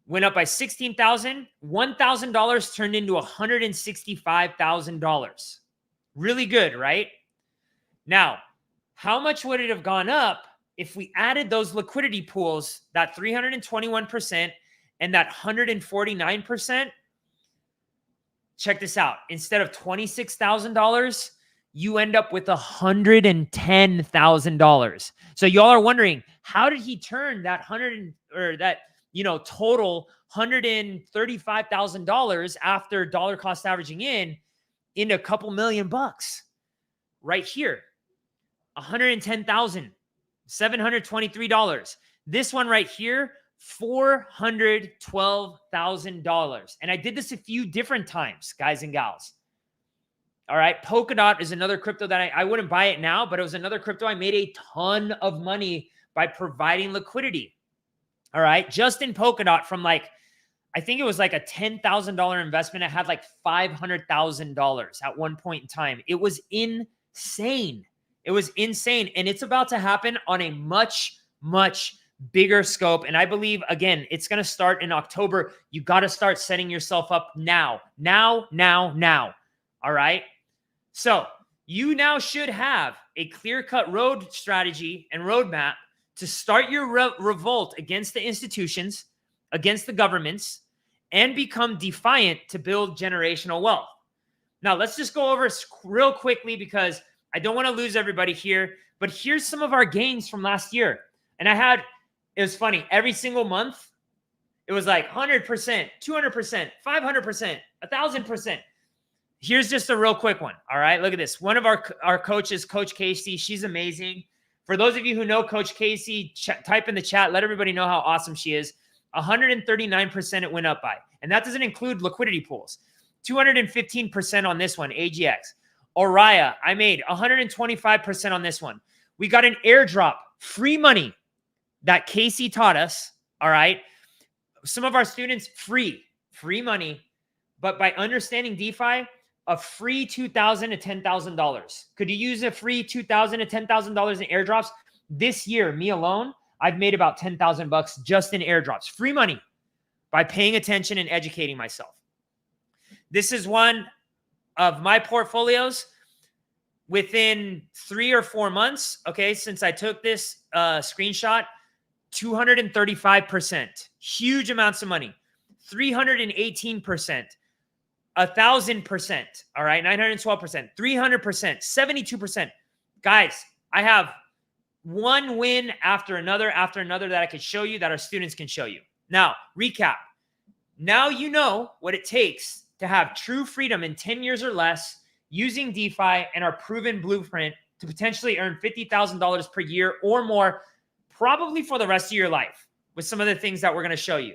went up by 16,000. $1,000 turned into $165,000. Really good, right? Now, how much would it have gone up if we added those liquidity pools, that 321% and that 149%? Check this out. Instead of $26,000, you end up with $110,000. So y'all are wondering, how did he turn that total $135,000 after dollar cost averaging into a couple $1 million? Right here, $110,723. This one right here, $412,000. And I did this a few different times, guys and gals. All right. Polkadot is another crypto that I wouldn't buy it now, but it was another crypto I made a ton of money by providing liquidity. All right. Just in Polkadot from I think it was like a $10,000 investment. I had like $500,000 at one point in time. It was insane. It was insane. And it's about to happen on a much, much bigger scope. And I believe, again, it's going to start in October. You got to start setting yourself up now. All right. So you now should have a clear-cut road strategy and roadmap to start your revolt against the institutions, against the governments, and become defiant to build generational wealth. Now, let's just go over real quickly because I don't want to lose everybody here. But here's some of our gains from last year. And it was funny. Every single month, it was like 100%, 200%, 500%, 1,000%. Here's just a real quick one. All right, look at this. One of our coaches, Coach Casey, she's amazing. For those of you who know Coach Casey, type in the chat. Let everybody know how awesome she is. 139% it went up by. And that doesn't include liquidity pools. 215% on this one, AGX. Oriya, I made 125% on this one. We got an airdrop, free money that Casey taught us. All right. Some of our students, free money. But by understanding DeFi, a free $2,000 to $10,000. Could you use a free $2,000 to $10,000 in airdrops? This year, me alone, I've made about $10,000 just in airdrops. Free money by paying attention and educating myself. This is one of my portfolios within 3 or 4 months. Okay, since I took this screenshot, 235%. Huge amounts of money. 318%. 1,000%. All right. 912%, 300%, 72%. Guys, I have one win after another that I could show you, that our students can show you. Now, recap. Now you know what it takes to have true freedom in 10 years or less using DeFi and our proven blueprint to potentially earn $50,000 per year or more, probably for the rest of your life with some of the things that we're going to show you.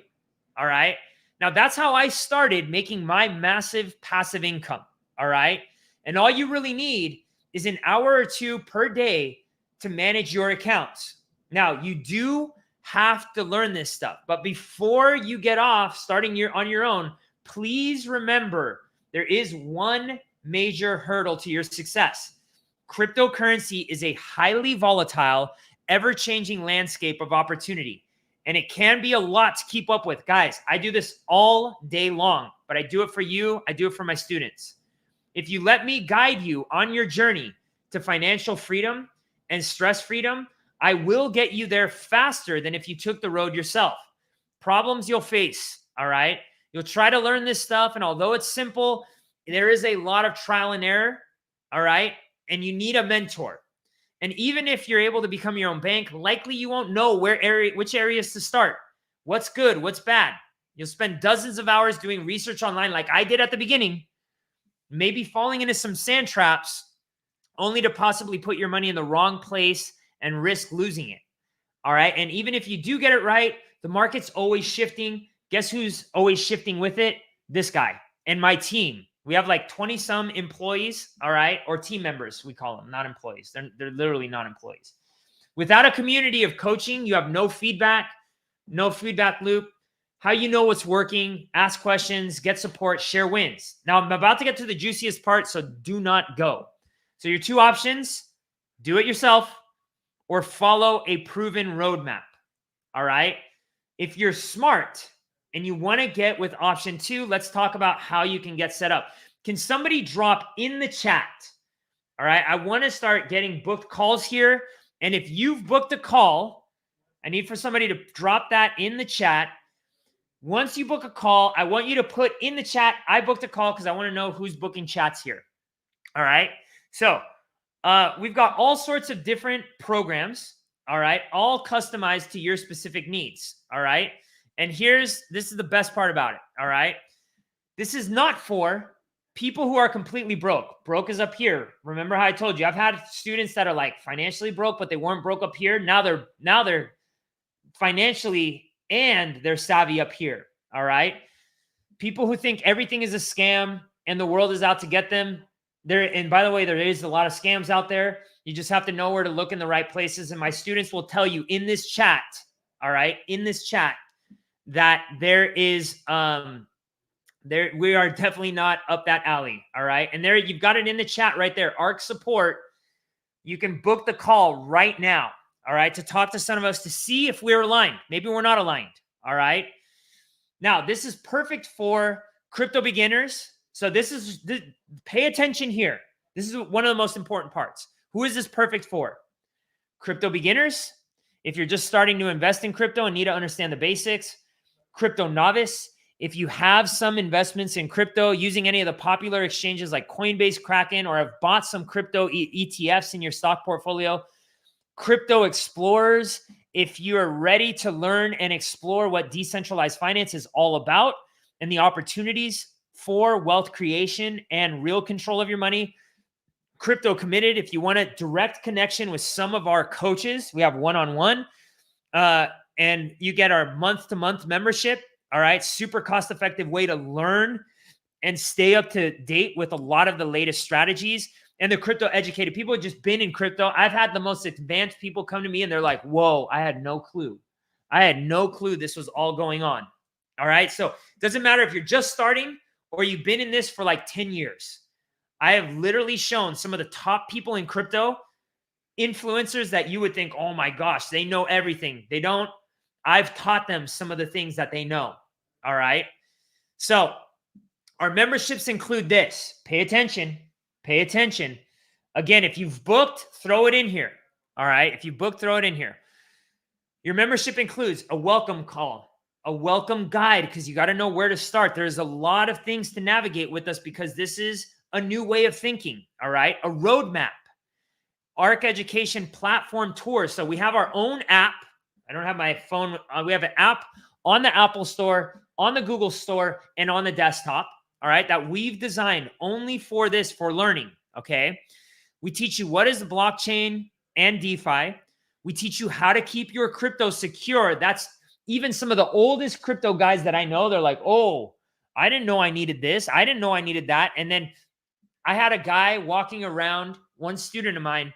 All right. Now, that's how I started making my massive passive income, all right? And all you really need is an hour or two per day to manage your accounts. Now, you do have to learn this stuff, but before you get off starting on your own, please remember there is one major hurdle to your success. Cryptocurrency is a highly volatile, ever-changing landscape of opportunity. And it can be a lot to keep up with. Guys, I do this all day long, but I do it for you. I do it for my students. If you let me guide you on your journey to financial freedom and stress freedom, I will get you there faster than if you took the road yourself. Problems you'll face, all right? You'll try to learn this stuff, and although it's simple, there is a lot of trial and error, all right? And you need a mentor. And even if you're able to become your own bank, likely you won't know which areas to start. What's good, what's bad. You'll spend dozens of hours doing research online like I did at the beginning, maybe falling into some sand traps, only to possibly put your money in the wrong place and risk losing it. All right. And even if you do get it right, the market's always shifting. Guess who's always shifting with it? This guy and my team. We have like 20 some employees. All right. Or team members, we call them, not employees. They're literally not employees. Without a community of coaching, you have no feedback loop. How you know what's working, ask questions, get support, share wins. Now, I'm about to get to the juiciest part, so do not go. So your two options, do it yourself or follow a proven roadmap, all right? If you're smart and you want to get with option 2, let's talk about how you can get set up. Can somebody drop in the chat, all right? I want to start getting booked calls here, and if you've booked a call, I need for somebody to drop that in the chat. Once you book a call, I want you to put in the chat, I booked a call, because I want to know who's booking chats here. All right. So we've got all sorts of different programs. All right. All customized to your specific needs. All right. And this is the best part about it. All right. This is not for people who are completely broke. Broke is up here. Remember how I told you, I've had students that are like financially broke, but they weren't broke up here. Now they're financially and they're savvy up here, all right? People who think everything is a scam and the world is out to get them. And by the way, there is a lot of scams out there. You just have to know where to look in the right places. And my students will tell you in this chat, all right, in this chat, that there is, we are definitely not up that alley, all right? And there, you've got it in the chat right there, ARC support. You can book the call right now. All right, to talk to some of us to see if we're aligned. Maybe we're not aligned. All right. Now, this is perfect for crypto beginners. So pay attention here. This is one of the most important parts. Who is this perfect for? Crypto beginners. If you're just starting to invest in crypto and need to understand the basics. Crypto novice. If you have some investments in crypto using any of the popular exchanges like Coinbase, Kraken, or have bought some crypto ETFs in your stock portfolio. Crypto explorers, if you are ready to learn and explore what decentralized finance is all about and the opportunities for wealth creation and real control of your money. Crypto committed, if you want a direct connection with some of our coaches, we have one-on-one, and you get our month-to-month membership. All right, super cost-effective way to learn and stay up to date with a lot of the latest strategies. And the crypto educated people have just been in crypto. I've had the most advanced people come to me and they're like, whoa, I had no clue. I had no clue this was all going on. All right. So it doesn't matter if you're just starting or you've been in this for like 10 years. I have literally shown some of the top people in crypto, influencers that you would think, oh my gosh, they know everything. They don't. I've taught them some of the things that they know. All right. So our memberships include this. Pay attention. Pay attention. Again, if you've booked, throw it in here. All right. If you booked, throw it in here. Your membership includes a welcome call, a welcome guide, because you got to know where to start. There's a lot of things to navigate with us because this is a new way of thinking. All right. A roadmap, ARC education platform tour. So we have our own app. I don't have my phone. We have an app on the Apple Store, on the Google Store, and on the desktop. All right, that we've designed only for this, for learning, okay? We teach you what is the blockchain and DeFi. We teach you how to keep your crypto secure. That's even some of the oldest crypto guys that I know, they're like, oh, I didn't know I needed this. I didn't know I needed that. And then I had a guy walking around, one student of mine,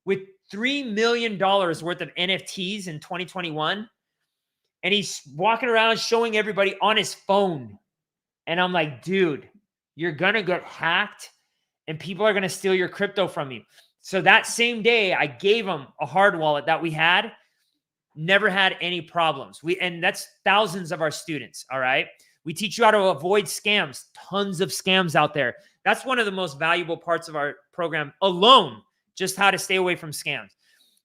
with $3 million worth of NFTs in 2021. And he's walking around showing everybody on his phone. And I'm like, dude, you're going to get hacked and people are going to steal your crypto from you. So that same day, I gave him a hard wallet that we had. never had any problems. And that's thousands of our students, all right? We teach you how to avoid scams, tons of scams out there. That's one of the most valuable parts of our program alone, just how to stay away from scams.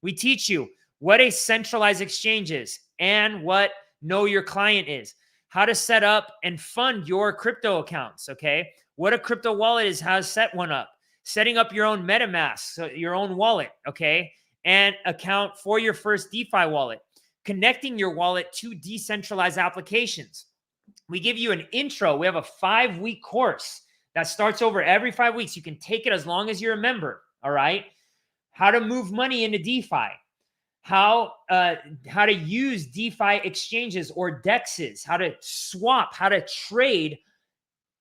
We teach you what a centralized exchange is and what know your client is, how to set up and fund your crypto accounts, okay? What a crypto wallet is, how to set one up, setting up your own MetaMask, so your own wallet, okay? And account for your first DeFi wallet, connecting your wallet to decentralized applications. We give you an intro. We have a 5-week course that starts over every 5 weeks. You can take it as long as you're a member, all right? How to move money into DeFi, how to use DeFi exchanges or DEXs, how to swap, how to trade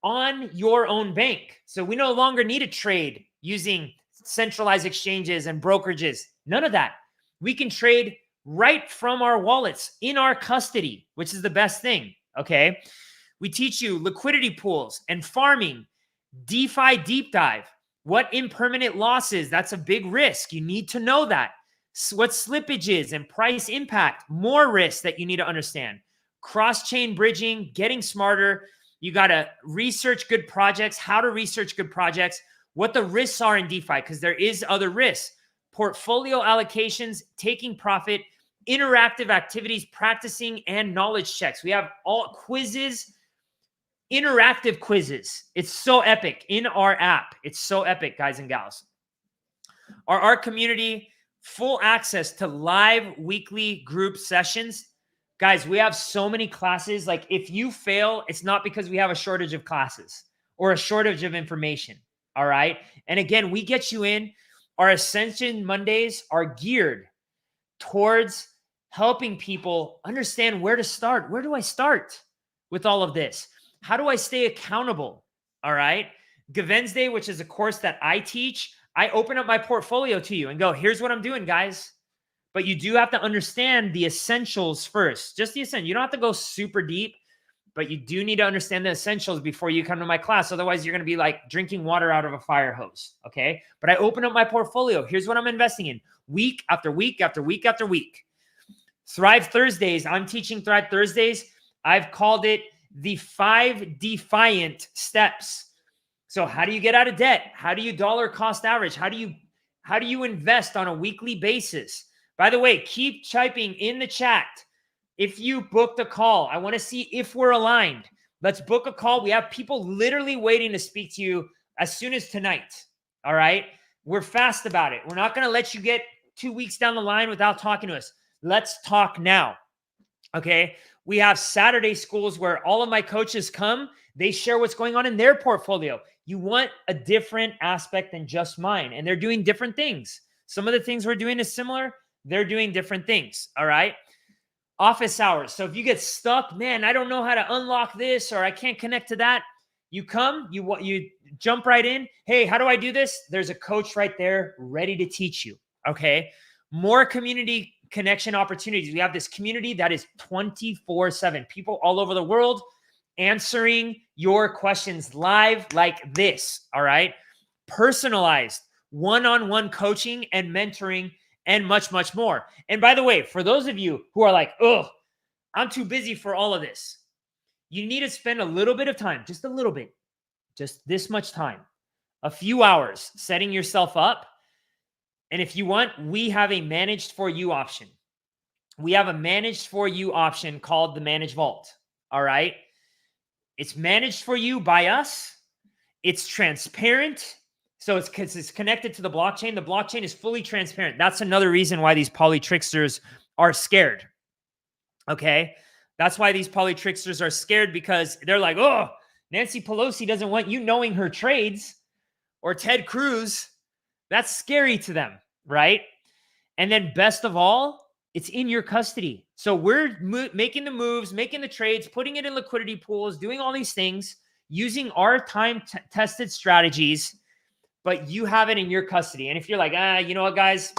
on your own bank. So we no longer need to trade using centralized exchanges and brokerages. None of that. We can trade right from our wallets in our custody, which is the best thing, okay? We teach you liquidity pools and farming, DeFi deep dive, what impermanent loss is. That's a big risk. You need to know that. What slippage is and price impact, more risks that you need to understand. Cross-chain bridging, getting smarter. You got to research good projects, how to research good projects, what the risks are in DeFi, because there is other risks. Portfolio allocations, taking profit, interactive activities, practicing, and knowledge checks. We have all quizzes, interactive quizzes. It's so epic in our app. It's so epic, guys and gals. Our community, full access to live weekly group sessions. Guys, we have so many classes. Like if you fail, it's not because we have a shortage of classes or a shortage of information. All right. And again, we get you in. Our Ascension Mondays are geared towards helping people understand where to start. Where do I start with all of this? How do I stay accountable? All right. Gven's Day, which is a course that I teach, I open up my portfolio to you and go, here's what I'm doing, guys. But you do have to understand the essentials first. Just the essentials. You don't have to go super deep, but you do need to understand the essentials before you come to my class. Otherwise, you're going to be like drinking water out of a fire hose, okay? But I open up my portfolio. Here's what I'm investing in week after week after week after week. Thrive Thursdays. I'm teaching Thrive Thursdays. I've called it the 5 defiant steps. So how do you get out of debt? How do you dollar cost average? How do you invest on a weekly basis? By the way, keep typing in the chat. If you booked a call, I want to see if we're aligned. Let's book a call. We have people literally waiting to speak to you as soon as tonight. All right. We're fast about it. We're not going to let you get 2 weeks down the line without talking to us. Let's talk now. Okay. We have Saturday schools where all of my coaches come. They share what's going on in their portfolio. You want a different aspect than just mine. And they're doing different things. Some of the things we're doing is similar. They're doing different things. All right. Office hours. So if you get stuck, man, I don't know how to unlock this or I can't connect to that. You come, you jump right in. Hey, how do I do this? There's a coach right there ready to teach you. Okay. More community connection opportunities. We have this community that is 24/7. People all over the world answering your questions live like this. All right. Personalized one-on-one coaching and mentoring and much, much more. And by the way, for those of you who are like, oh, I'm too busy for all of this, you need to spend a little bit of time, just a little bit, just this much time, a few hours setting yourself up. And if you want, we have a managed for you option. We have a managed for you option called the Manage Vault. All right. It's managed for you by us. It's transparent. So it's because it's connected to the blockchain. The blockchain is fully transparent. That's another reason why these poly tricksters are scared. Okay. That's why these poly tricksters are scared, because they're like, oh, Nancy Pelosi doesn't want you knowing her trades, or Ted Cruz. That's scary to them. Right. And then best of all, it's in your custody. So we're making the moves, making the trades, putting it in liquidity pools, doing all these things, using our time-tested strategies, but you have it in your custody. And if you're like, you know what, guys,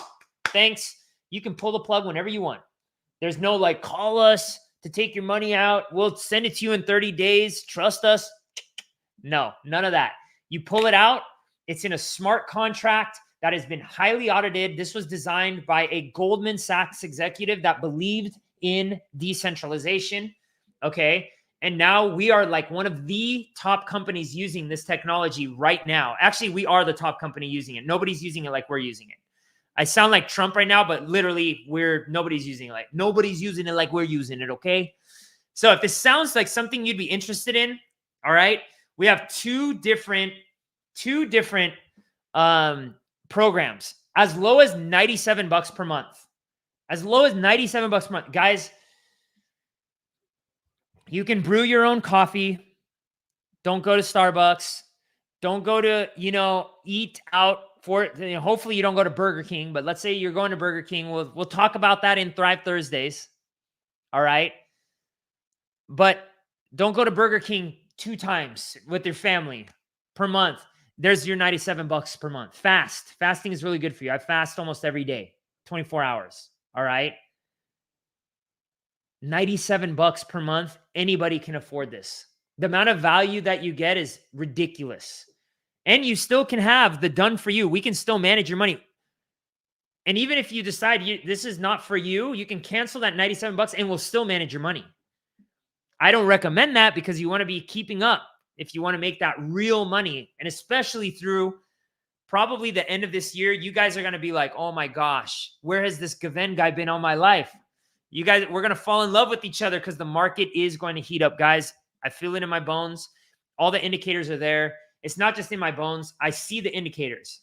thanks. You can pull the plug whenever you want. There's no like, call us to take your money out. We'll send it to you in 30 days. Trust us. No, none of that. You pull it out. It's in a smart contract that has been highly audited. This was designed by a Goldman Sachs executive that believed in decentralization. Okay. And now we are like one of the top companies using this technology right now. Actually, we are the top company using it. Nobody's using it like we're using it. I sound like Trump right now, but literally nobody's using it like we're using it. Okay. So if this sounds like something you'd be interested in, all right, we have two different programs, as low as $97 per month. As low as $97 per month. Guys, you can brew your own coffee. Don't go to Starbucks. Don't go to, eat out for it. Hopefully you don't go to Burger King, but let's say you're going to Burger King. We'll talk about that in Thrive Thursdays. All right. But don't go to Burger King 2 times with your family per month. There's your $97 per month. Fasting is really good for you. I fast almost every day, 24 hours. All right. $97 per month. Anybody can afford this. The amount of value that you get is ridiculous. And you still can have the done for you. We can still manage your money. And even if you decide this is not for you, you can cancel that $97 and we'll still manage your money. I don't recommend that because you want to be keeping up if you want to make that real money. And especially through probably the end of this year, you guys are going to be like, oh my gosh, where has this Gven guy been all my life? You guys, we're going to fall in love with each other because the market is going to heat up. Guys, I feel it in my bones. All the indicators are there. It's not just in my bones. I see the indicators.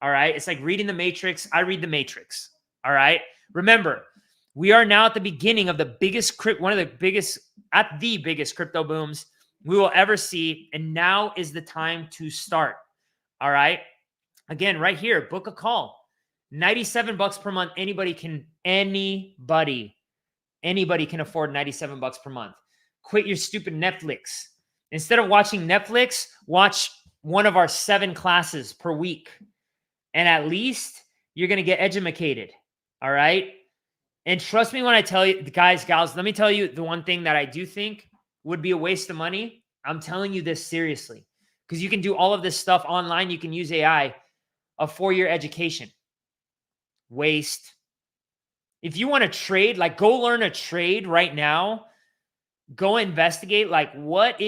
All right. It's like reading the Matrix. I read the Matrix. All right. Remember, we are now at the beginning of the biggest biggest crypto booms we will ever see. And now is the time to start. All right. Again, right here, book a call. $97 per month. Anybody can afford $97 per month. Quit your stupid Netflix. Instead of watching Netflix, watch one of our 7 classes per week. And at least you're going to get educated. All right. And trust me when I tell you, guys, gals, let me tell you the one thing that I do think would be a waste of money. I'm telling you this seriously, because you can do all of this stuff online. You can use AI, a 4-year education. Waste. If you want to trade, like go learn a trade right now, go investigate, like what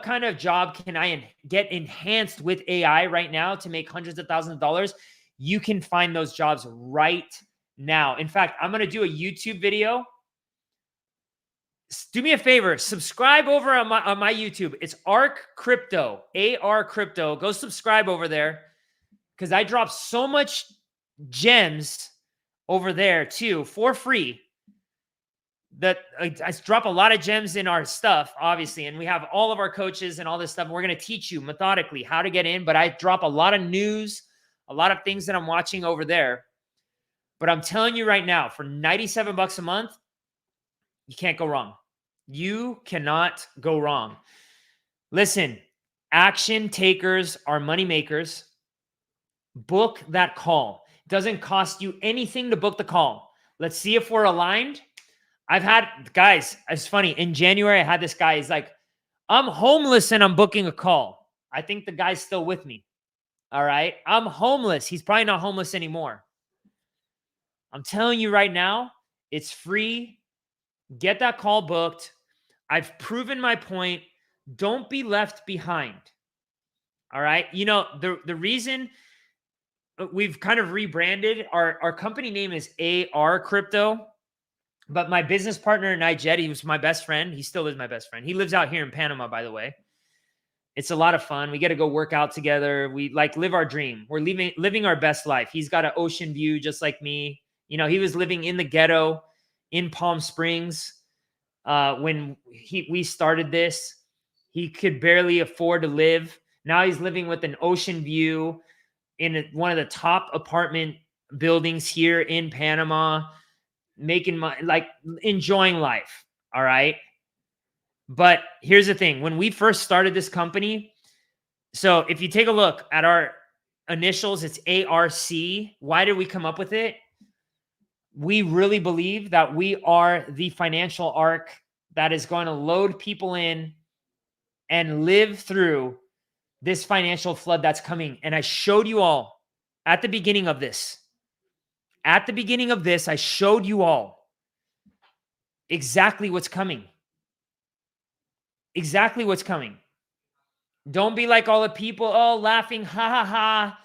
kind of job can I get enhanced with AI right now to make hundreds of thousands of dollars? You can find those jobs right now. In fact, I'm going to do a YouTube video. Do me a favor, subscribe over on my YouTube. It's ARCrypto, ARCrypto. Go subscribe over there because I drop so much gems over there too for free. That I drop a lot of gems in our stuff, obviously, and we have all of our coaches and all this stuff. And we're going to teach you methodically how to get in, but I drop a lot of news, a lot of things that I'm watching over there. But I'm telling you right now, for $97 a month, you can't go wrong. You cannot go wrong. Listen, action takers are money makers. Book that call. It doesn't cost you anything to book the call. Let's see if we're aligned. I've had guys, it's funny. In January, I had this guy. He's like, I'm homeless and I'm booking a call. I think the guy's still with me. All right. I'm homeless. He's probably not homeless anymore. I'm telling you right now, it's free. Get that call booked. I've proven my point. Don't be left behind. All right. The reason we've kind of rebranded our company name is ARCrypto. But my business partner and I, Jed, he was my best friend. He still is my best friend. He lives out here in Panama, by the way. It's a lot of fun. We get to go work out together. We live our dream. We're living our best life. He's got an ocean view just like me. He was living in the ghetto in Palm Springs when we started this. He could barely afford to live. Now he's living with an ocean view in one of the top apartment buildings here in Panama. Making money, enjoying life. All right. But here's the thing. When we first started this company, so if you take a look at our initials, it's ARC. Why did we come up with it? We really believe that we are the financial arc that is going to load people in and live through this financial flood that's coming. And I showed you all At the beginning of this, I showed you all exactly what's coming. Exactly what's coming. Don't be like all the people, laughing, ha ha ha.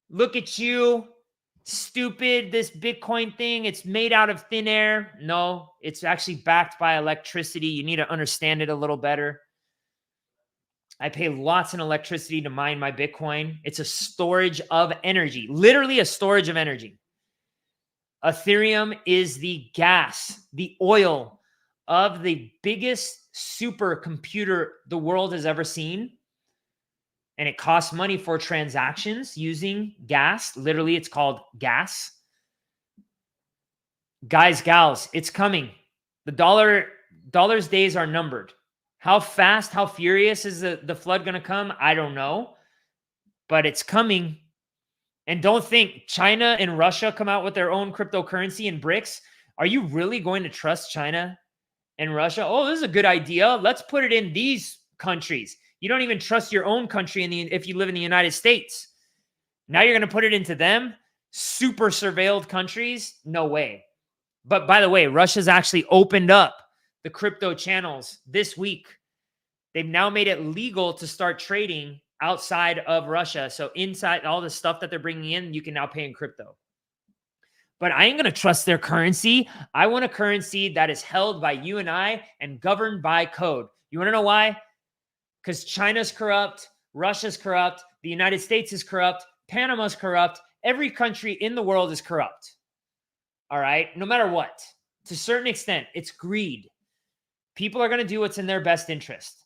Look at you, stupid, this Bitcoin thing, it's made out of thin air. No, it's actually backed by electricity. You need to understand it a little better. I pay lots in electricity to mine my Bitcoin. It's a storage of energy, literally a storage of energy. Ethereum is the gas, the oil of the biggest supercomputer the world has ever seen. And it costs money for transactions using gas. Literally, it's called gas. Guys, gals, it's coming. The dollar's days are numbered. How fast, how furious is the flood going to come? I don't know. But it's coming. And don't think China and Russia come out with their own cryptocurrency and BRICS. Are you really going to trust China and Russia? Oh, this is a good idea. Let's put it in these countries. You don't even trust your own country if you live in the United States. Now you're going to put it into them? Super surveilled countries? No way. But by the way, Russia's actually opened up the crypto channels this week. They've now made it legal to start trading outside of Russia. So inside all the stuff that they're bringing in, you can now pay in crypto. But I ain't going to trust their currency. I want a currency that is held by you and I and governed by code. You want to know why? Because China's corrupt, Russia's corrupt, the United States is corrupt, Panama's corrupt. Every country in the world is corrupt. All right? No matter what. To a certain extent, it's greed. People are going to do what's in their best interest.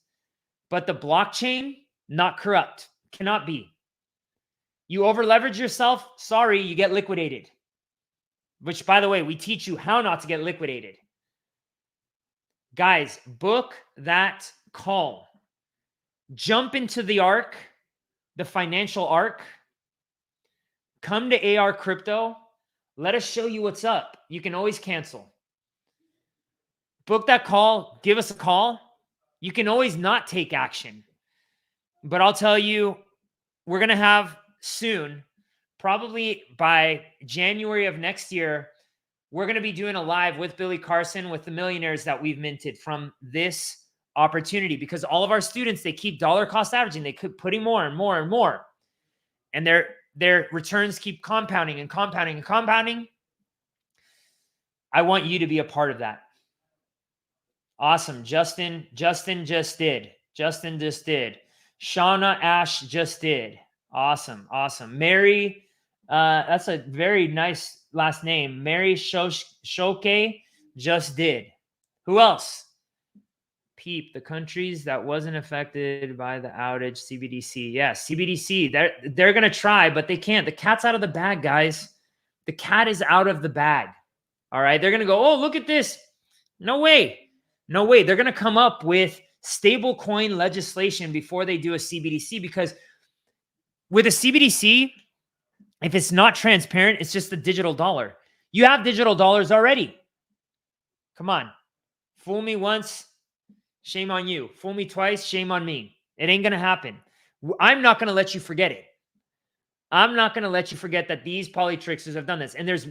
But the blockchain, not corrupt. Cannot be. You over-leverage yourself, sorry, you get liquidated. Which, by the way, we teach you how not to get liquidated. Guys, book that call. Jump into the ARC, the financial ARC. Come to ARCrypto. Let us show you what's up. You can always cancel. Book that call. Give us a call. You can always not take action. But I'll tell you, we're going to have soon, probably by January of next year, we're going to be doing a live with Billy Carson with the millionaires that we've minted from this opportunity, because all of our students, they keep dollar cost averaging. They keep putting more and more and more. And their returns keep compounding and compounding and compounding. I want you to be a part of that. Awesome. Justin just did. Shauna Ash just did. Awesome. Mary, that's a very nice last name. Mary Shoke just did. Who else? Peep, the countries that wasn't affected by the outage, CBDC. Yes, CBDC. They're going to try, but they can't. The cat's out of the bag, guys. The cat is out of the bag. All right. They're going to go, oh, look at this. No way. They're going to come up with stable coin legislation before they do a CBDC, because with a CBDC, if it's not transparent, it's just a digital dollar. You have digital dollars already. Come on. Fool me once, shame on you. Fool me twice, shame on me. It ain't going to happen. I'm not going to let you forget it. I'm not going to let you forget that these polytricksers have done this. And there's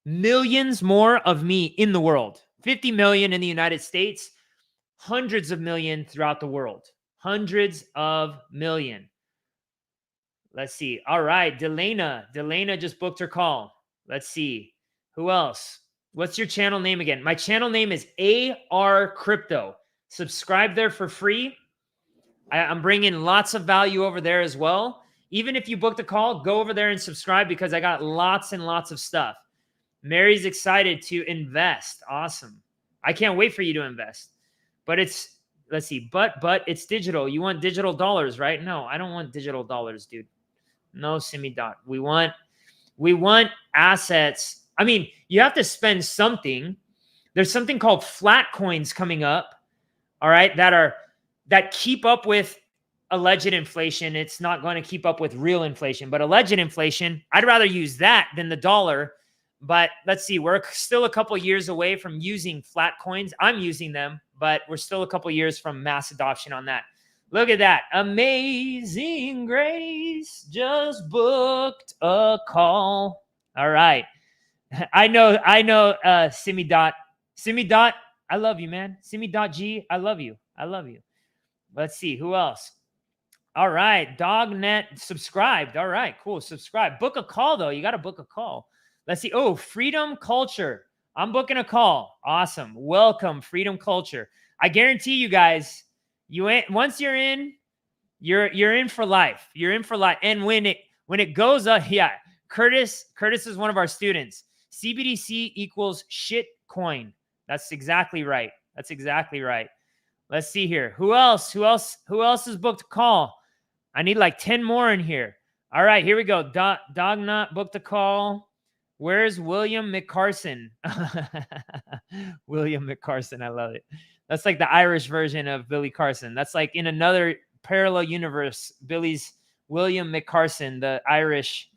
millions more of me in the world. 50 million in the United States, hundreds of million throughout the world. Hundreds of million. Let's see. All right. Delana just booked her call. Let's see. Who else? What's your channel name again? My channel name is ARCrypto. Subscribe there for free. I'm bringing lots of value over there as well. Even if you booked a call, go over there and subscribe, because I got lots and lots of stuff. Mary's excited to invest. Awesome. I can't wait for you to invest. But it's, let's see, but it's digital. You want digital dollars, right? No, I don't want digital dollars, dude. No semi-dot. We want assets. I mean, you have to spend something. There's something called flat coins coming up, all right, that keep up with alleged inflation. It's not going to keep up with real inflation, but alleged inflation, I'd rather use that than the dollar. But let's see, we're still a couple years away from using flat coins. I'm using them, but we're still a couple years from mass adoption on that. Look at that. Amazing Grace just booked a call. All right. I know, Simi Dot, I love you, man. Simi Dot G, I love you. Let's see, who else? All right, Dognet subscribed. All right, cool, subscribe. Book a call, though. You got to book a call. Let's see. Oh, Freedom Culture. I'm booking a call. Awesome. Welcome, Freedom Culture. I guarantee you guys, once you're in, you're in for life. You're in for life. And when it goes up, yeah, Curtis is one of our students. CBDC equals shit coin. That's exactly right. Let's see here. Who else has booked a call? I need like 10 more in here. All right, here we go. Dognut booked a call. Where's William McCarson? William McCarson, I love it. That's like the Irish version of Billy Carson. That's like in another parallel universe. William McCarson, the Irish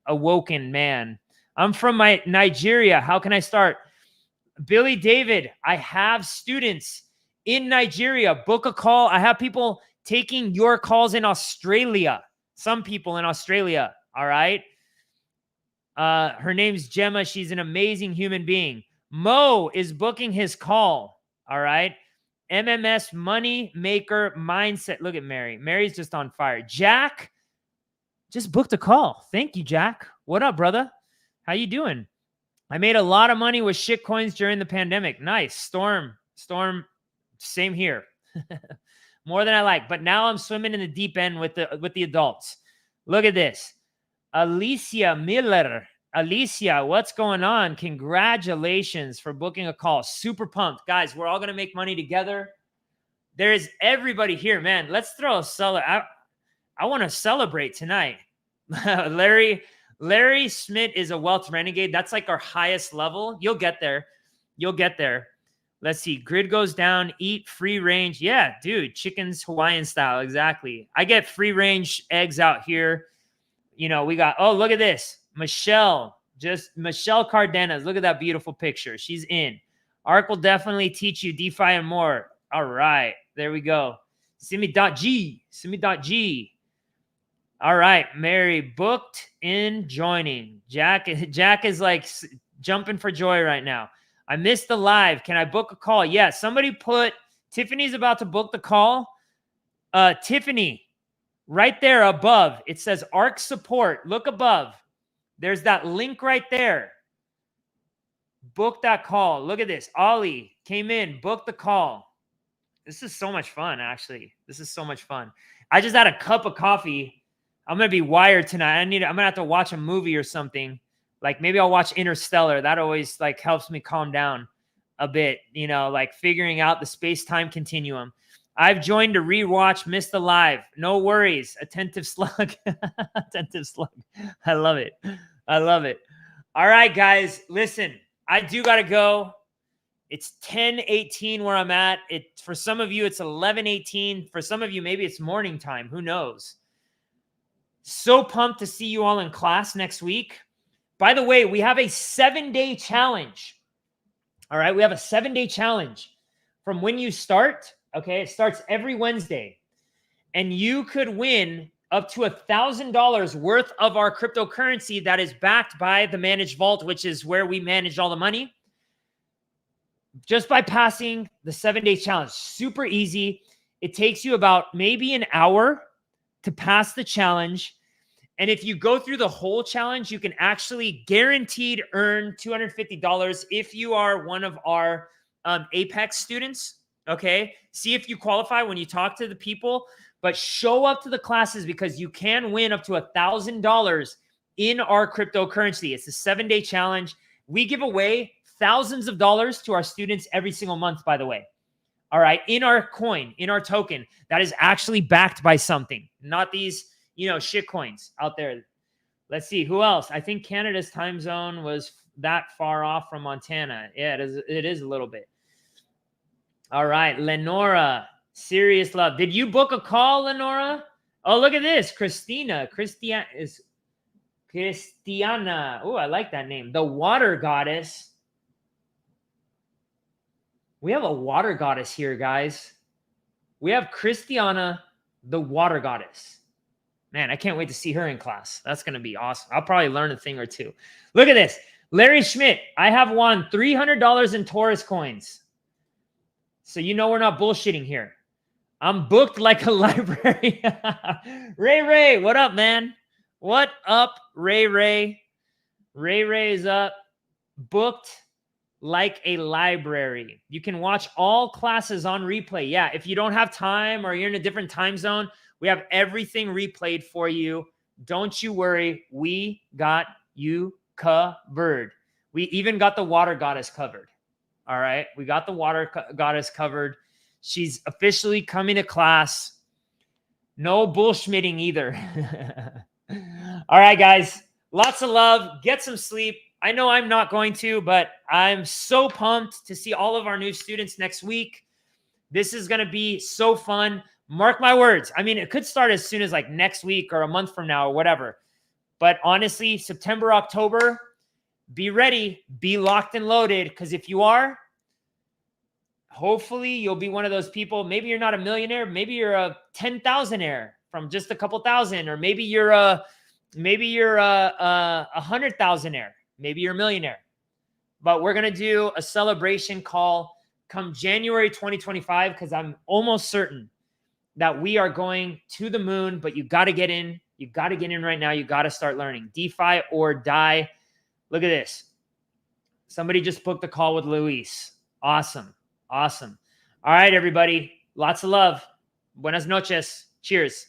awoken man. I'm from Nigeria. How can I start? Billy David, I have students in Nigeria. Book a call. I have people taking your calls in Australia. Some people in Australia. All right. Her name's Gemma. She's an amazing human being. Mo is booking his call. All right. MMS Money Maker Mindset. Look at Mary. Mary's just on fire. Jack just booked a call. Thank you, Jack. What up, brother? How you doing? I made a lot of money with shit coins during the pandemic. Nice. Storm, same here. More than I like. But now I'm swimming in the deep end with the adults. Look at this. Alicia Miller. Alicia, what's going on? Congratulations for booking a call. Super pumped. Guys, we're all going to make money together. There is everybody here, man. Let's throw a I want to celebrate tonight. Larry Smith is a wealth renegade. That's like our highest level. You'll get there. Let's see. Grid goes down. Eat free range. Yeah, dude. Chickens Hawaiian style. Exactly. I get free range eggs out here. You know, we got, oh, look at this. Michelle Cardenas. Look at that beautiful picture. She's in. ARC will definitely teach you DeFi and more. All right. There we go. Simi.g. All right, Mary booked in joining. Jack is like jumping for joy right now. I missed the live. Can I book a call? Yeah, somebody put Tiffany's about to book the call. Tiffany, right there above, it says ARC support. Look above. There's that link right there. Book that call. Look at this. Ollie came in, booked the call. This is so much fun, actually. This is so much fun. I just had a cup of coffee. I'm going to be wired tonight. I'm going to have to watch a movie or something. Like maybe I'll watch Interstellar. That always like helps me calm down a bit, you know, like figuring out the space-time continuum. I've joined to rewatch Missed the Live. No worries. Attentive slug. Attentive slug. I love it. All right, guys, listen, I do got to go. It's 10:18 where I'm at. For some of you, it's 11:18. For some of you, maybe it's morning time. Who knows? So pumped to see you all in class next week. By the way, we have a 7-day challenge. All right, we have a 7-day challenge from when you start. Okay, it starts every Wednesday. And you could win up to $1,000 worth of our cryptocurrency that is backed by the managed vault, which is where we manage all the money. Just by passing the 7-day challenge. Super easy. It takes you about maybe an hour to pass the challenge. And if you go through the whole challenge, you can actually guaranteed earn $250 if you are one of our Apex students. Okay. See if you qualify when you talk to the people, but show up to the classes because you can win up to $1,000 in our cryptocurrency. It's a 7-day challenge. We give away thousands of dollars to our students every single month, by the way. All right. In our coin, in our token that is actually backed by something, not these, shit coins out there. Let's see who else. I think Canada's time zone was that far off from Montana. Yeah, it is a little bit. All right. Lenora, serious love. Did you book a call, Lenora? Oh, look at this. Christiana. Oh, I like that name. The water goddess. We have a water goddess here, guys. We have Christiana, the water goddess. Man, I can't wait to see her in class. That's going to be awesome. I'll probably learn a thing or two. Look at this. Larry Schmidt, I have won $300 in Taurus coins. So you know we're not bullshitting here. I'm booked like a library. Ray, what up, man? What up, Ray? Ray is up. Booked like a library. You can watch all classes on replay. Yeah, if you don't have time or you're in a different time zone, we have everything replayed for you. Don't you worry. We got you covered. We even got the water goddess covered. All right. We got the water goddess covered. She's officially coming to class. No bullshitting either. All right, guys. Lots of love. Get some sleep. I know I'm not going to, but I'm so pumped to see all of our new students next week. This is going to be so fun. Mark my words. I mean, it could start as soon as like next week or a month from now or whatever. But honestly, September, October, be ready, be locked and loaded. Because if you are, hopefully you'll be one of those people. Maybe you're not a millionaire. Maybe you're a 10,000-aire from just a couple thousand, or maybe you're a 100,000-aire. Maybe you're a millionaire. But we're going to do a celebration call come January 2025, because I'm almost certain that we are going to the moon. But you got to get in. You got to get in right now. You got to start learning. DeFi or die. Look at this. Somebody just booked a call with Luis. Awesome. Awesome. All right, everybody. Lots of love. Buenas noches. Cheers.